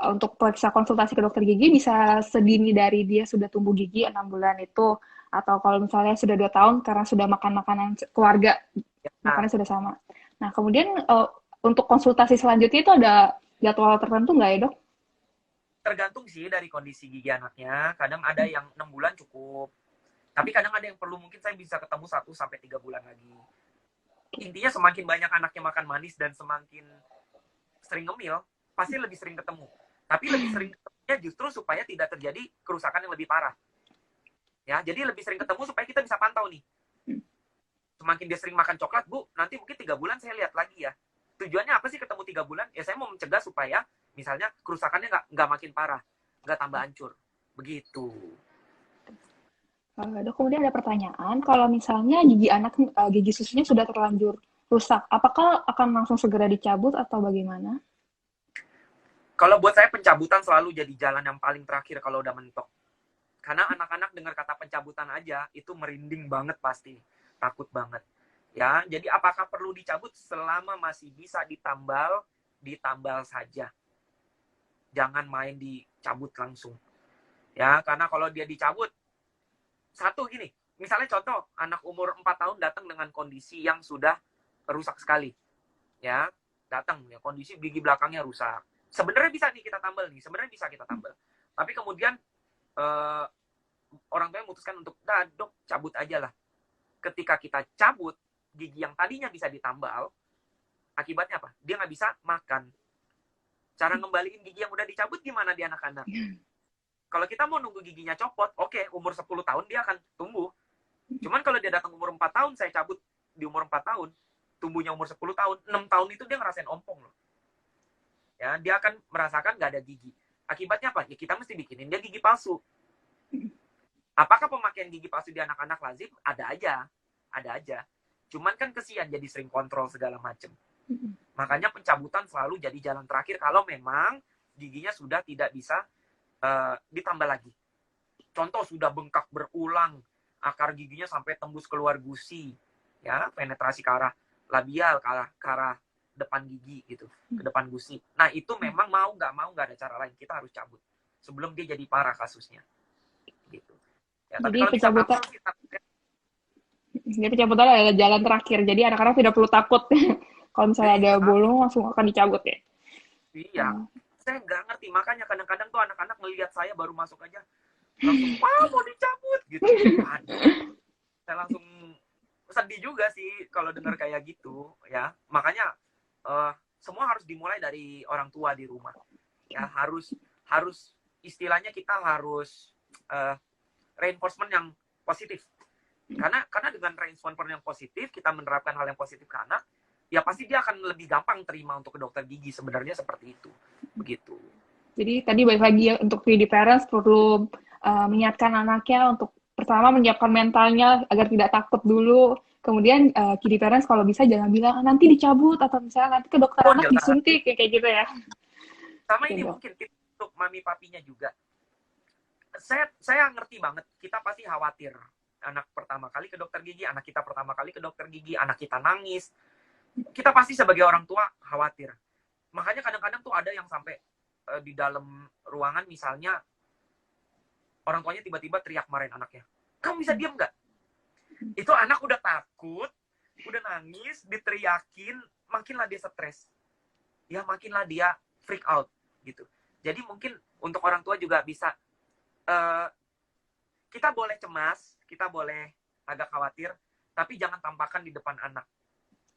untuk periksa konsultasi ke dokter gigi bisa sedini dari dia sudah tumbuh gigi 6 bulan itu. Atau kalau misalnya sudah 2 tahun karena sudah makan makanan keluarga, Nah, makannya sudah sama. Nah, kemudian untuk konsultasi selanjutnya itu ada jadwal tertentu nggak ya, Dok? tergantung sih dari kondisi gigi anaknya. Kadang ada yang 6 bulan cukup. Tapi kadang ada yang perlu, mungkin saya bisa ketemu 1 sampai 3 bulan lagi. Intinya semakin banyak anaknya makan manis dan semakin sering ngemil, pasti lebih sering ketemu. Tapi lebih sering ketemunya justru supaya tidak terjadi kerusakan yang lebih parah. Ya, jadi lebih sering ketemu supaya kita bisa pantau nih. Semakin dia sering makan coklat, Bu, nanti mungkin 3 bulan saya lihat lagi ya. Tujuannya apa sih ketemu 3 bulan? Ya saya mau mencegah supaya misalnya kerusakannya nggak makin parah, nggak tambah hancur. Begitu. Dok, kemudian ada pertanyaan, kalau misalnya gigi anak, gigi susunya sudah terlanjur rusak, apakah akan langsung segera dicabut atau bagaimana? Kalau buat saya pencabutan selalu jadi jalan yang paling terakhir kalau udah mentok. Karena anak-anak dengar kata pencabutan aja itu merinding banget pasti, takut banget. Ya, jadi apakah perlu dicabut? Selama masih bisa ditambal, ditambal saja. Jangan main dicabut langsung. Ya, karena kalau dia dicabut, satu gini, misalnya contoh, anak umur 4 tahun datang dengan kondisi yang sudah rusak sekali. Ya, datang ya kondisi gigi belakangnya rusak. Sebenarnya bisa nih kita tambal nih, sebenarnya bisa kita tambal. Tapi kemudian orang tua memutuskan untuk, "Dah, Dok, cabut aja lah." Ketika kita cabut, gigi yang tadinya bisa ditambal, akibatnya apa? Dia nggak bisa makan. Cara ngembaliin gigi yang udah dicabut gimana di anak-anak? Kalau kita mau nunggu giginya copot, oke, umur 10 tahun dia akan tumbuh. Cuman kalau dia datang umur 4 tahun, saya cabut di umur 4 tahun, tumbuhnya umur 10 tahun, 6 tahun itu dia ngerasain ompong loh. Ya, dia akan merasakan nggak ada gigi. Akibatnya apa? Ya kita mesti bikinin dia gigi palsu. Apakah pemakaian gigi palsu di anak-anak lazim? Ada aja. Cuman kan kesian jadi sering kontrol segala macam. Makanya pencabutan selalu jadi jalan terakhir kalau memang giginya sudah tidak bisa ditambah lagi. Contoh sudah bengkak berulang, akar giginya sampai tembus keluar gusi, ya penetrasi ke arah labial, ke arah depan gigi gitu, ke depan gusi. Nah itu memang mau nggak ada cara lain, kita harus cabut sebelum dia jadi parah kasusnya, gitu. Ya, tapi Jadi kalau bisa pencabutan, tambal sih, jadi pencabutan adalah jalan terakhir. Jadi anak-anak tidak perlu takut kalau misalnya ada bolong langsung akan dicabut ya. iya. Saya nggak ngerti, makanya kadang-kadang tuh anak-anak ngelihat saya baru masuk aja langsung, "Wah, mau dicabut," gitu. Aduh. Saya langsung sedih juga sih kalau dengar kayak gitu ya. Makanya semua harus dimulai dari orang tua di rumah. Ya, harus istilahnya kita harus reinforcement yang positif. Karena dengan reinforcement yang positif, kita menerapkan hal yang positif ke anak, ya pasti dia akan lebih gampang terima untuk ke dokter gigi. Sebenarnya seperti itu. Begitu. Jadi tadi balik lagi ya, untuk PD parents perlu menyiapkan anaknya untuk pertama menyiapkan mentalnya agar tidak takut dulu. Kemudian PD parents kalau bisa jangan bilang nanti dicabut atau misalnya nanti ke dokter anak Jelas. disuntik kayak gitu ya. Sama Oke, ini Dok. mungkin tips untuk mami papinya juga. Saya ngerti banget, kita pasti khawatir. Anak pertama kali ke dokter gigi, anak kita pertama kali ke dokter gigi, anak kita nangis. Kita pasti sebagai orang tua khawatir. Makanya kadang-kadang tuh ada yang sampai di dalam ruangan misalnya, orang tuanya tiba-tiba teriak marahin anaknya. "Kamu bisa diam nggak?" Itu anak udah takut, udah nangis, diteriakin, makinlah dia stres. Ya makinlah dia freak out gitu. Jadi mungkin untuk orang tua juga bisa, kita boleh cemas, kita boleh agak khawatir, tapi jangan tampakkan di depan anak.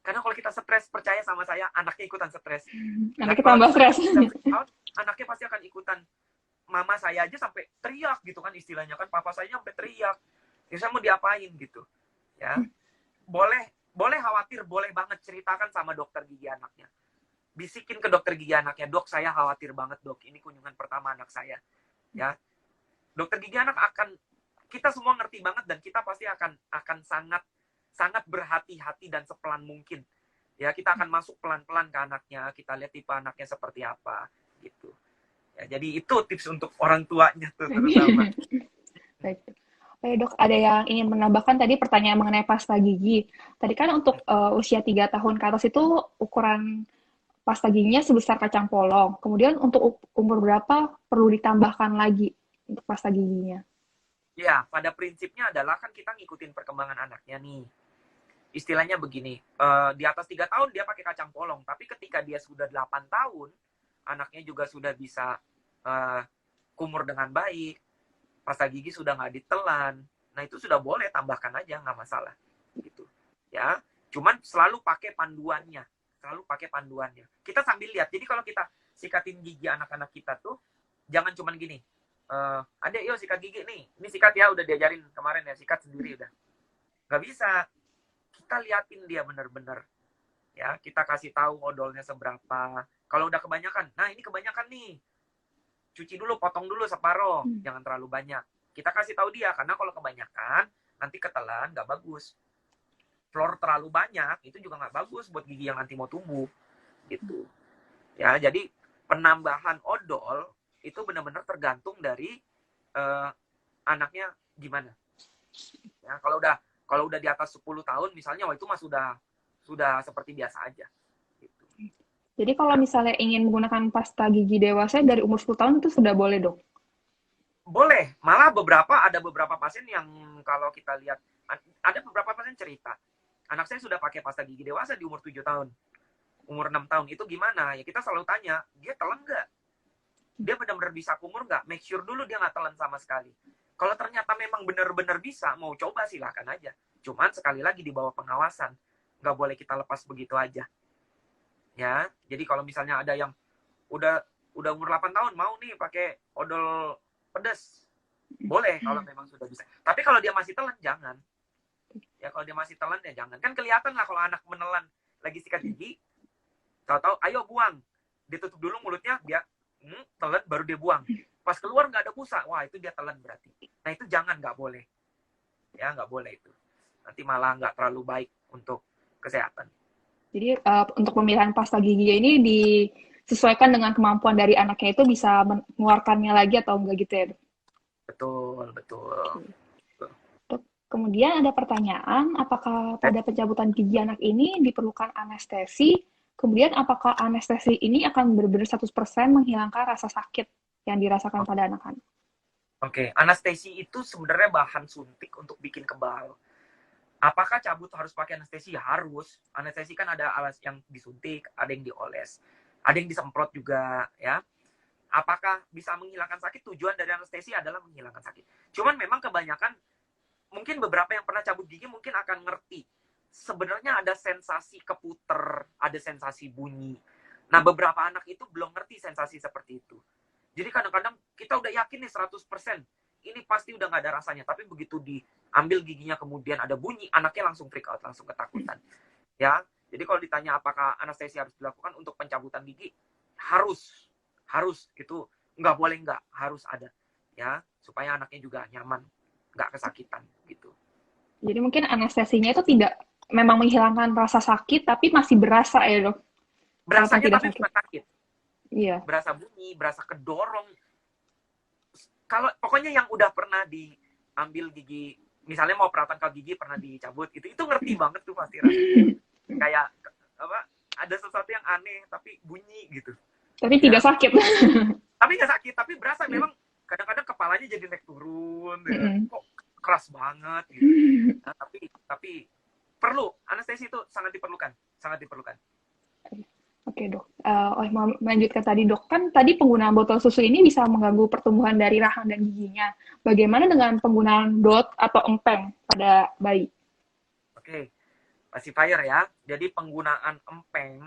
Karena kalau kita stres, percaya sama saya, anaknya ikutan stres. Anaknya tambah stres. Anaknya pasti akan ikutan. Mama saya aja sampai teriak gitu kan istilahnya kan, papa saya sampai teriak. Ya saya mau diapain gitu. Ya. Boleh khawatir, boleh banget ceritakan sama dokter gigi anaknya. Bisikin ke dokter gigi anaknya, "Dok, saya khawatir banget, Dok. Ini kunjungan pertama anak saya." Ya. Dokter gigi anak kita semua ngerti banget dan kita pasti akan sangat berhati-hati dan sepelan mungkin. Ya, kita akan masuk pelan-pelan ke anaknya, kita lihat tipe anaknya seperti apa gitu. Ya, jadi itu tips untuk orang tuanya tuh terutama. Baik. Oke, Dok, ada yang ingin menambahkan tadi pertanyaan mengenai pasta gigi. Tadi kan untuk usia 3 tahun ke atas itu ukuran pasta giginya sebesar kacang polong. Kemudian untuk umur berapa perlu ditambahkan lagi untuk pasta giginya? Ya, pada prinsipnya adalah kan kita ngikutin perkembangan anaknya nih. Istilahnya begini, di atas 3 tahun dia pakai kacang polong, tapi ketika dia sudah 8 tahun, anaknya juga sudah bisa kumur dengan baik, pasta gigi sudah nggak ditelan, nah itu sudah boleh, tambahkan aja, nggak masalah. Gitu. Ya, cuman selalu pakai panduannya. Kita sambil lihat, jadi kalau kita sikatin gigi anak-anak kita tuh, jangan cuman gini, adek yuk sikat gigi nih, ini sikat ya, udah diajarin kemarin ya, sikat sendiri udah. Nggak bisa, kita liatin dia bener-bener. Ya, kita kasih tahu odolnya seberapa. Kalau udah kebanyakan, nah ini kebanyakan nih, cuci dulu, potong dulu separoh, jangan terlalu banyak. Kita kasih tahu dia, karena kalau kebanyakan, nanti ketelan, nggak bagus. Fluor terlalu banyak, itu juga nggak bagus buat gigi yang nanti mau tumbuh. Gitu. Ya, jadi penambahan odol, itu benar-benar tergantung dari anaknya gimana. Ya, kalau udah di atas 10 tahun, misalnya, itu mah sudah seperti biasa aja. Gitu. Jadi kalau misalnya ingin menggunakan pasta gigi dewasa dari umur 10 tahun itu sudah boleh, Dok? Boleh, malah ada beberapa pasien yang kalau kita lihat, ada beberapa pasien cerita, anak saya sudah pakai pasta gigi dewasa di umur 7 tahun, umur 6 tahun, itu gimana? Ya kita selalu tanya, dia telan nggak? Dia benar-benar bisa kumur nggak? Make sure dulu dia nggak telan sama sekali. Kalau ternyata memang benar-benar bisa, mau coba silahkan aja. Cuman sekali lagi di bawah pengawasan, nggak boleh kita lepas begitu aja. Ya, jadi kalau misalnya ada yang udah umur 8 tahun mau nih pakai odol pedas, boleh kalau memang sudah bisa. Tapi kalau dia masih telan, jangan. Ya kalau dia masih telan, ya jangan. Kan kelihatan lah kalau anak menelan lagi sikat gigi, tahu-tahu, ayo buang. Ditutup dulu mulutnya, dia telan, baru dia buang. Pas keluar nggak ada busa, wah itu dia telan berarti. Nah itu jangan, nggak boleh. Ya nggak boleh itu. Nanti malah nggak terlalu baik untuk kesehatan. Jadi untuk pemilihan pasta gigi ini disesuaikan dengan kemampuan dari anaknya itu bisa mengeluarkannya lagi atau enggak gitu ya, Dok? Betul. Dok, kemudian ada pertanyaan, apakah pada pencabutan gigi anak ini diperlukan anestesi? Kemudian apakah anestesi ini akan benar-benar 100% menghilangkan rasa sakit yang dirasakan pada anak-anak? Oke, anestesi itu sebenarnya bahan suntik untuk bikin kebal. Apakah cabut harus pakai anestesi? Harus. Anestesi kan ada alas yang disuntik, ada yang dioles, ada yang disemprot juga, ya. Apakah bisa menghilangkan sakit? Tujuan dari anestesi adalah menghilangkan sakit. Cuman memang kebanyakan, mungkin beberapa yang pernah cabut gigi mungkin akan ngerti. Sebenarnya ada sensasi keputer, ada sensasi bunyi. Nah, beberapa anak itu belum ngerti sensasi seperti itu. Jadi kadang-kadang kita udah yakin nih 100%, ini pasti udah nggak ada rasanya. Tapi begitu diambil giginya kemudian ada bunyi, anaknya langsung freak out, langsung ketakutan. Ya, jadi kalau ditanya apakah anestesi harus dilakukan untuk pencabutan gigi, harus itu nggak boleh nggak, harus ada. Ya, supaya anaknya juga nyaman, nggak kesakitan gitu. Jadi mungkin anestesinya itu tidak memang menghilangkan rasa sakit, tapi masih berasa ya, Dok? Berasanya tidak tapi sakit. bukan sakit. Iya. Berasa bunyi, berasa kedorong. Kalau pokoknya yang udah pernah diambil gigi, misalnya mau perawatan kaki gigi pernah dicabut, itu ngerti banget tuh pasti rasanya. Kayak apa? Ada sesuatu yang aneh tapi bunyi gitu. Tapi tidak sakit. Tapi nggak sakit, tapi berasa memang kadang-kadang kepalanya jadi naik turun, ya. Kok keras banget gitu. Nah, tapi perlu, anestesi itu sangat diperlukan. Oke, Dok. Mau melanjutkan tadi, Dok. Kan tadi penggunaan botol susu ini bisa mengganggu pertumbuhan dari rahang dan giginya. Bagaimana dengan penggunaan DOT atau empeng pada bayi? Oke, pacifier ya. Jadi penggunaan empeng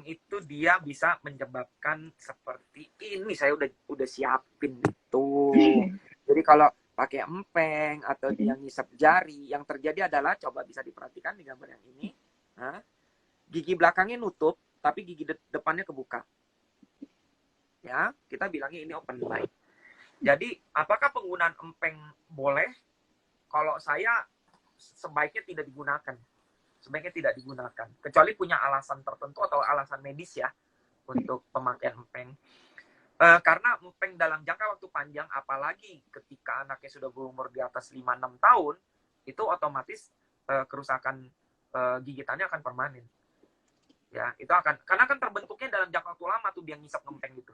itu dia bisa menyebabkan seperti ini. Saya udah siapin itu. Jadi kalau pakai empeng atau dia ngisep jari, yang terjadi adalah, coba bisa diperhatikan di gambar yang ini. Nah, gigi belakangnya nutup, tapi gigi depannya kebuka. Ya, kita bilangnya ini open bite. Jadi, apakah penggunaan empeng boleh? Kalau saya, sebaiknya tidak digunakan. Kecuali punya alasan tertentu atau alasan medis ya, untuk pemakaian empeng. Karena empeng dalam jangka waktu panjang, apalagi ketika anaknya sudah berumur di atas 5-6 tahun, itu otomatis kerusakan gigitannya akan permanen. Ya, itu karena kan terbentuknya dalam jangka waktu lama tuh dia ngisap ngempeng gitu.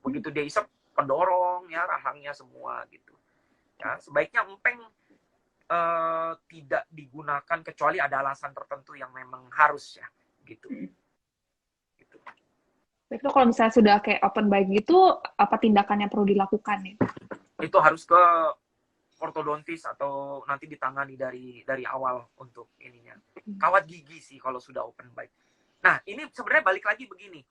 Begitu dia isap, kedorong ya rahangnya semua gitu. Ya, sebaiknya empeng tidak digunakan kecuali ada alasan tertentu yang memang harus ya, gitu. Gitu. Itu kalau misalnya sudah kayak open bike gitu, apa tindakan yang perlu dilakukan nih? Itu harus ke ortodontis atau nanti ditangani dari awal untuk ininya. Kawat gigi sih kalau sudah open bite. Nah, ini sebenarnya balik lagi begini.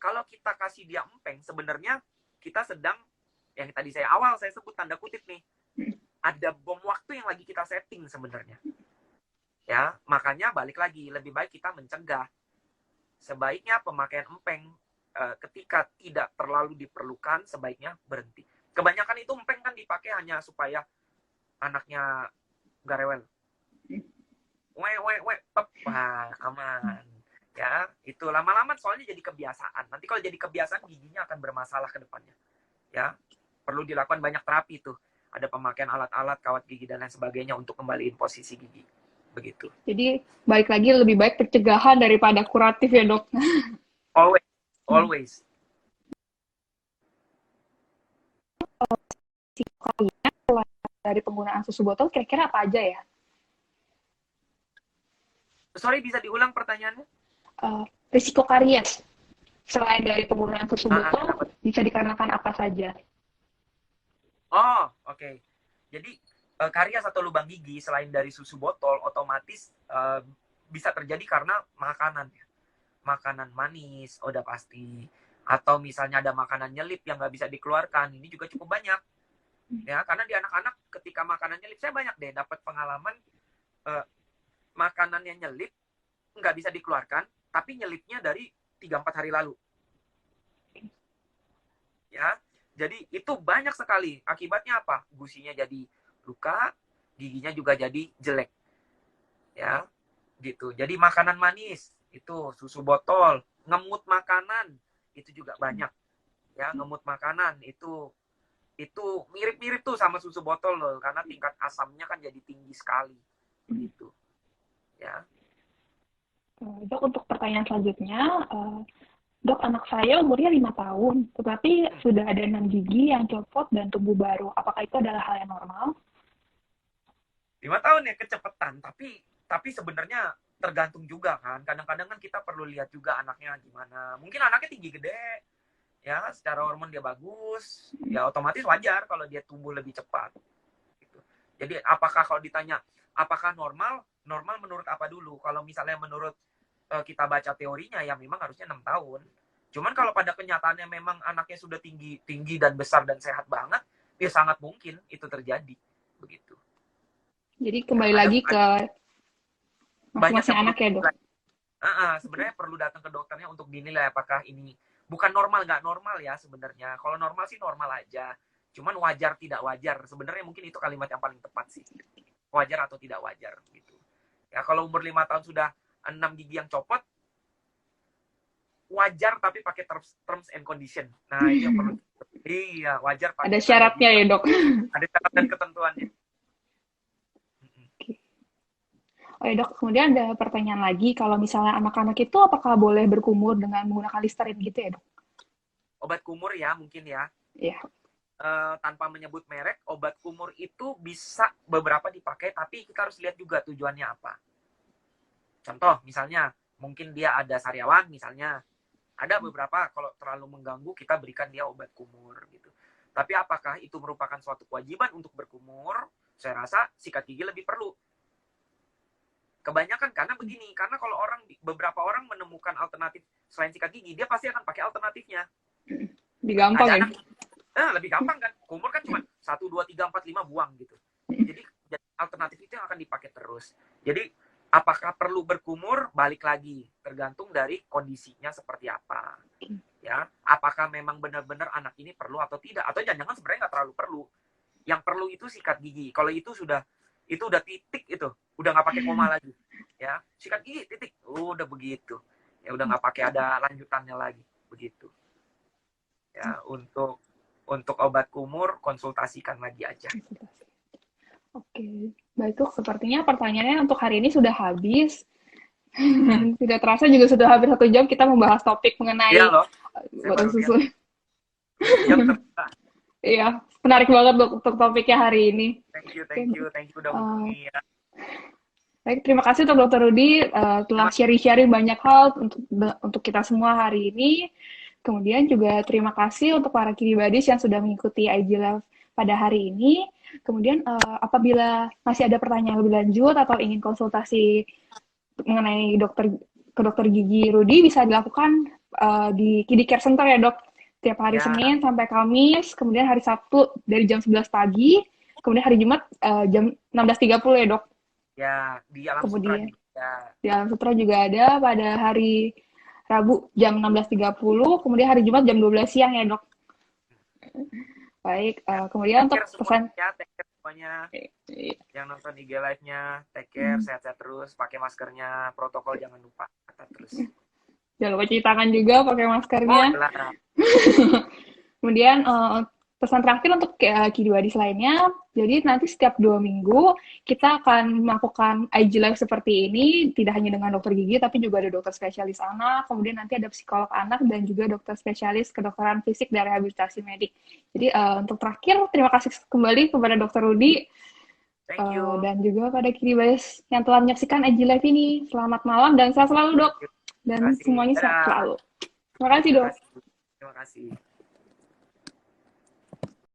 Kalau kita kasih dia empeng, sebenarnya kita sedang, yang tadi saya sebut tanda kutip nih, ada bom waktu yang lagi kita setting sebenarnya. Ya, makanya balik lagi, lebih baik kita mencegah. Sebaiknya pemakaian empeng ketika tidak terlalu diperlukan, sebaiknya berhenti. Kebanyakan itu empeng kan dipakai hanya supaya anaknya nggak rewel. Wah, aman. Ya, itu lama-lama soalnya jadi kebiasaan. Nanti kalau jadi kebiasaan, giginya akan bermasalah ke depannya. Ya, perlu dilakukan banyak terapi tuh. Ada pemakaian alat-alat, kawat gigi, dan lain sebagainya untuk kembaliin posisi gigi. Begitu. Jadi, balik lagi lebih baik pencegahan daripada kuratif ya, Dok? Always. Dari penggunaan susu botol, kira-kira apa aja ya? Sorry, bisa diulang pertanyaannya? Risiko karies. Selain dari penggunaan susu botol, bisa dikarenakan apa saja? Oh, oke. Jadi, karies atau lubang gigi selain dari susu botol, otomatis bisa terjadi karena makanan. Makanan manis, udah pasti. Atau misalnya ada makanan nyelip yang nggak bisa dikeluarkan, ini juga cukup banyak. Ya, karena di anak-anak ketika makanan nyelip, saya banyak deh dapat pengalaman makanan yang nyelip nggak bisa dikeluarkan, tapi nyelipnya dari 3-4 hari lalu. Ya, jadi itu banyak sekali. Akibatnya apa? Gusinya jadi luka, giginya juga jadi jelek. Ya, gitu. Jadi makanan manis, itu susu botol, ngemut makanan, itu juga banyak. Ya, ngemut makanan itu mirip-mirip tuh sama susu botol loh, karena tingkat asamnya kan jadi tinggi sekali. Begitu. Ya. Dok, untuk pertanyaan selanjutnya, Dok, anak saya umurnya 5 tahun, tetapi sudah ada 6 gigi yang copot dan tumbuh baru. Apakah itu adalah hal yang normal? 5 tahun ya, kecepatan. Tapi sebenarnya tergantung juga kan. Kadang-kadang kan kita perlu lihat juga anaknya gimana. Mungkin anaknya tinggi gede, ya secara hormon dia bagus, ya otomatis wajar kalau dia tumbuh lebih cepat. Gitu. Jadi apakah kalau ditanya, apakah normal? Normal menurut apa dulu? Kalau misalnya menurut kita baca teorinya, ya memang harusnya 6 tahun. Cuman kalau pada kenyataannya memang anaknya sudah tinggi dan besar dan sehat banget, ya sangat mungkin itu terjadi. Begitu. Jadi kembali lagi ke masing-masing anak ya, Dok? Sebenarnya perlu datang ke dokternya untuk dinilai apakah ini bukan normal, nggak normal ya sebenarnya. Kalau normal sih normal aja. Cuman wajar tidak wajar. Sebenarnya mungkin itu kalimat yang paling tepat sih. Wajar atau tidak wajar gitu. Ya kalau umur 5 tahun sudah 6 gigi yang copot, wajar tapi pakai terms and condition. Nah, ini yang perlu. Iya, wajar pakai. Ada syaratnya ya, Dok? Ada syarat dan ketentuannya. Oh ya, Dok, kemudian ada pertanyaan lagi, kalau misalnya anak-anak itu apakah boleh berkumur dengan menggunakan Listerine gitu ya, Dok? Obat kumur ya, mungkin ya. Iya. Tanpa menyebut merek, obat kumur itu bisa beberapa dipakai, tapi kita harus lihat juga tujuannya apa. Contoh, misalnya, mungkin dia ada sariawan, misalnya. Ada beberapa, kalau terlalu mengganggu, kita berikan dia obat kumur, gitu. Tapi apakah itu merupakan suatu kewajiban untuk berkumur? Saya rasa sikat gigi lebih perlu. Kebanyakan karena begini, karena kalau beberapa orang menemukan alternatif selain sikat gigi, dia pasti akan pakai alternatifnya. Lebih gampang ya? Lebih gampang kan, kumur kan cuma 1, 2, 3, 4, 5 buang gitu. Jadi alternatif itu yang akan dipakai terus. Jadi apakah perlu berkumur? Balik lagi, tergantung dari kondisinya seperti apa. Ya, apakah memang benar-benar anak ini perlu atau tidak? Atau jangan-jangan sebenarnya nggak terlalu perlu. Yang perlu itu sikat gigi. Kalau itu udah titik itu, udah nggak pakai koma lagi. Ya, sikat gigi titik, udah begitu. Ya udah nggak pakai ada lanjutannya lagi, begitu. Ya, untuk obat kumur konsultasikan lagi aja. Oke, baik tuh. Sepertinya pertanyaannya untuk hari ini sudah habis. Tidak terasa juga sudah hampir 1 jam kita membahas topik mengenai Iya loh. botol susu. Iya, menarik banget dok untuk topiknya hari ini. Oke, Thank you udah hubungi ya. baik, terima kasih untuk Dokter Rudi telah sharing-sharing banyak hal untuk kita semua hari ini. Kemudian juga terima kasih untuk para kiribadis yang sudah mengikuti IG Live pada hari ini. Kemudian apabila masih ada pertanyaan lebih lanjut atau ingin konsultasi mengenai ke dokter gigi Rudi bisa dilakukan di Kidi Care Center ya dok. Tiap hari Ya, Senin sampai Kamis, kemudian hari Sabtu dari jam 11 pagi, kemudian hari Jumat jam 16.30 ya dok. ya di Alam Sutra Kemudian juga. di Alam Sutra juga ada pada hari Rabu jam 16.30, kemudian hari Jumat jam 12 siang ya dok. Baik, Ya. kemudian Take untuk care pesan semuanya, take care semuanya. Yang nonton IG live-nya, take care, sehat-sehat terus, pakai maskernya, protokol jangan lupa, ketat terus. jangan lupa cuci tangan juga pakai maskernya. Oh, jelas. Kemudian pesan terakhir untuk Kidi Wadis lainnya, jadi nanti setiap 2 minggu kita akan melakukan IG Live seperti ini, tidak hanya dengan dokter gigi, tapi juga ada dokter spesialis anak, kemudian nanti ada psikolog anak, dan juga dokter spesialis kedokteran fisik dan rehabilitasi medik. Jadi untuk terakhir, terima kasih kembali kepada Dokter Rudi, Thank you. dan juga pada Kidi Wadis yang telah menyaksikan IG Live ini. Selamat malam dan sehat selalu dok, dan Terima kasih. semuanya sehat Dadah. selalu. Terima kasih dok. Terima kasih.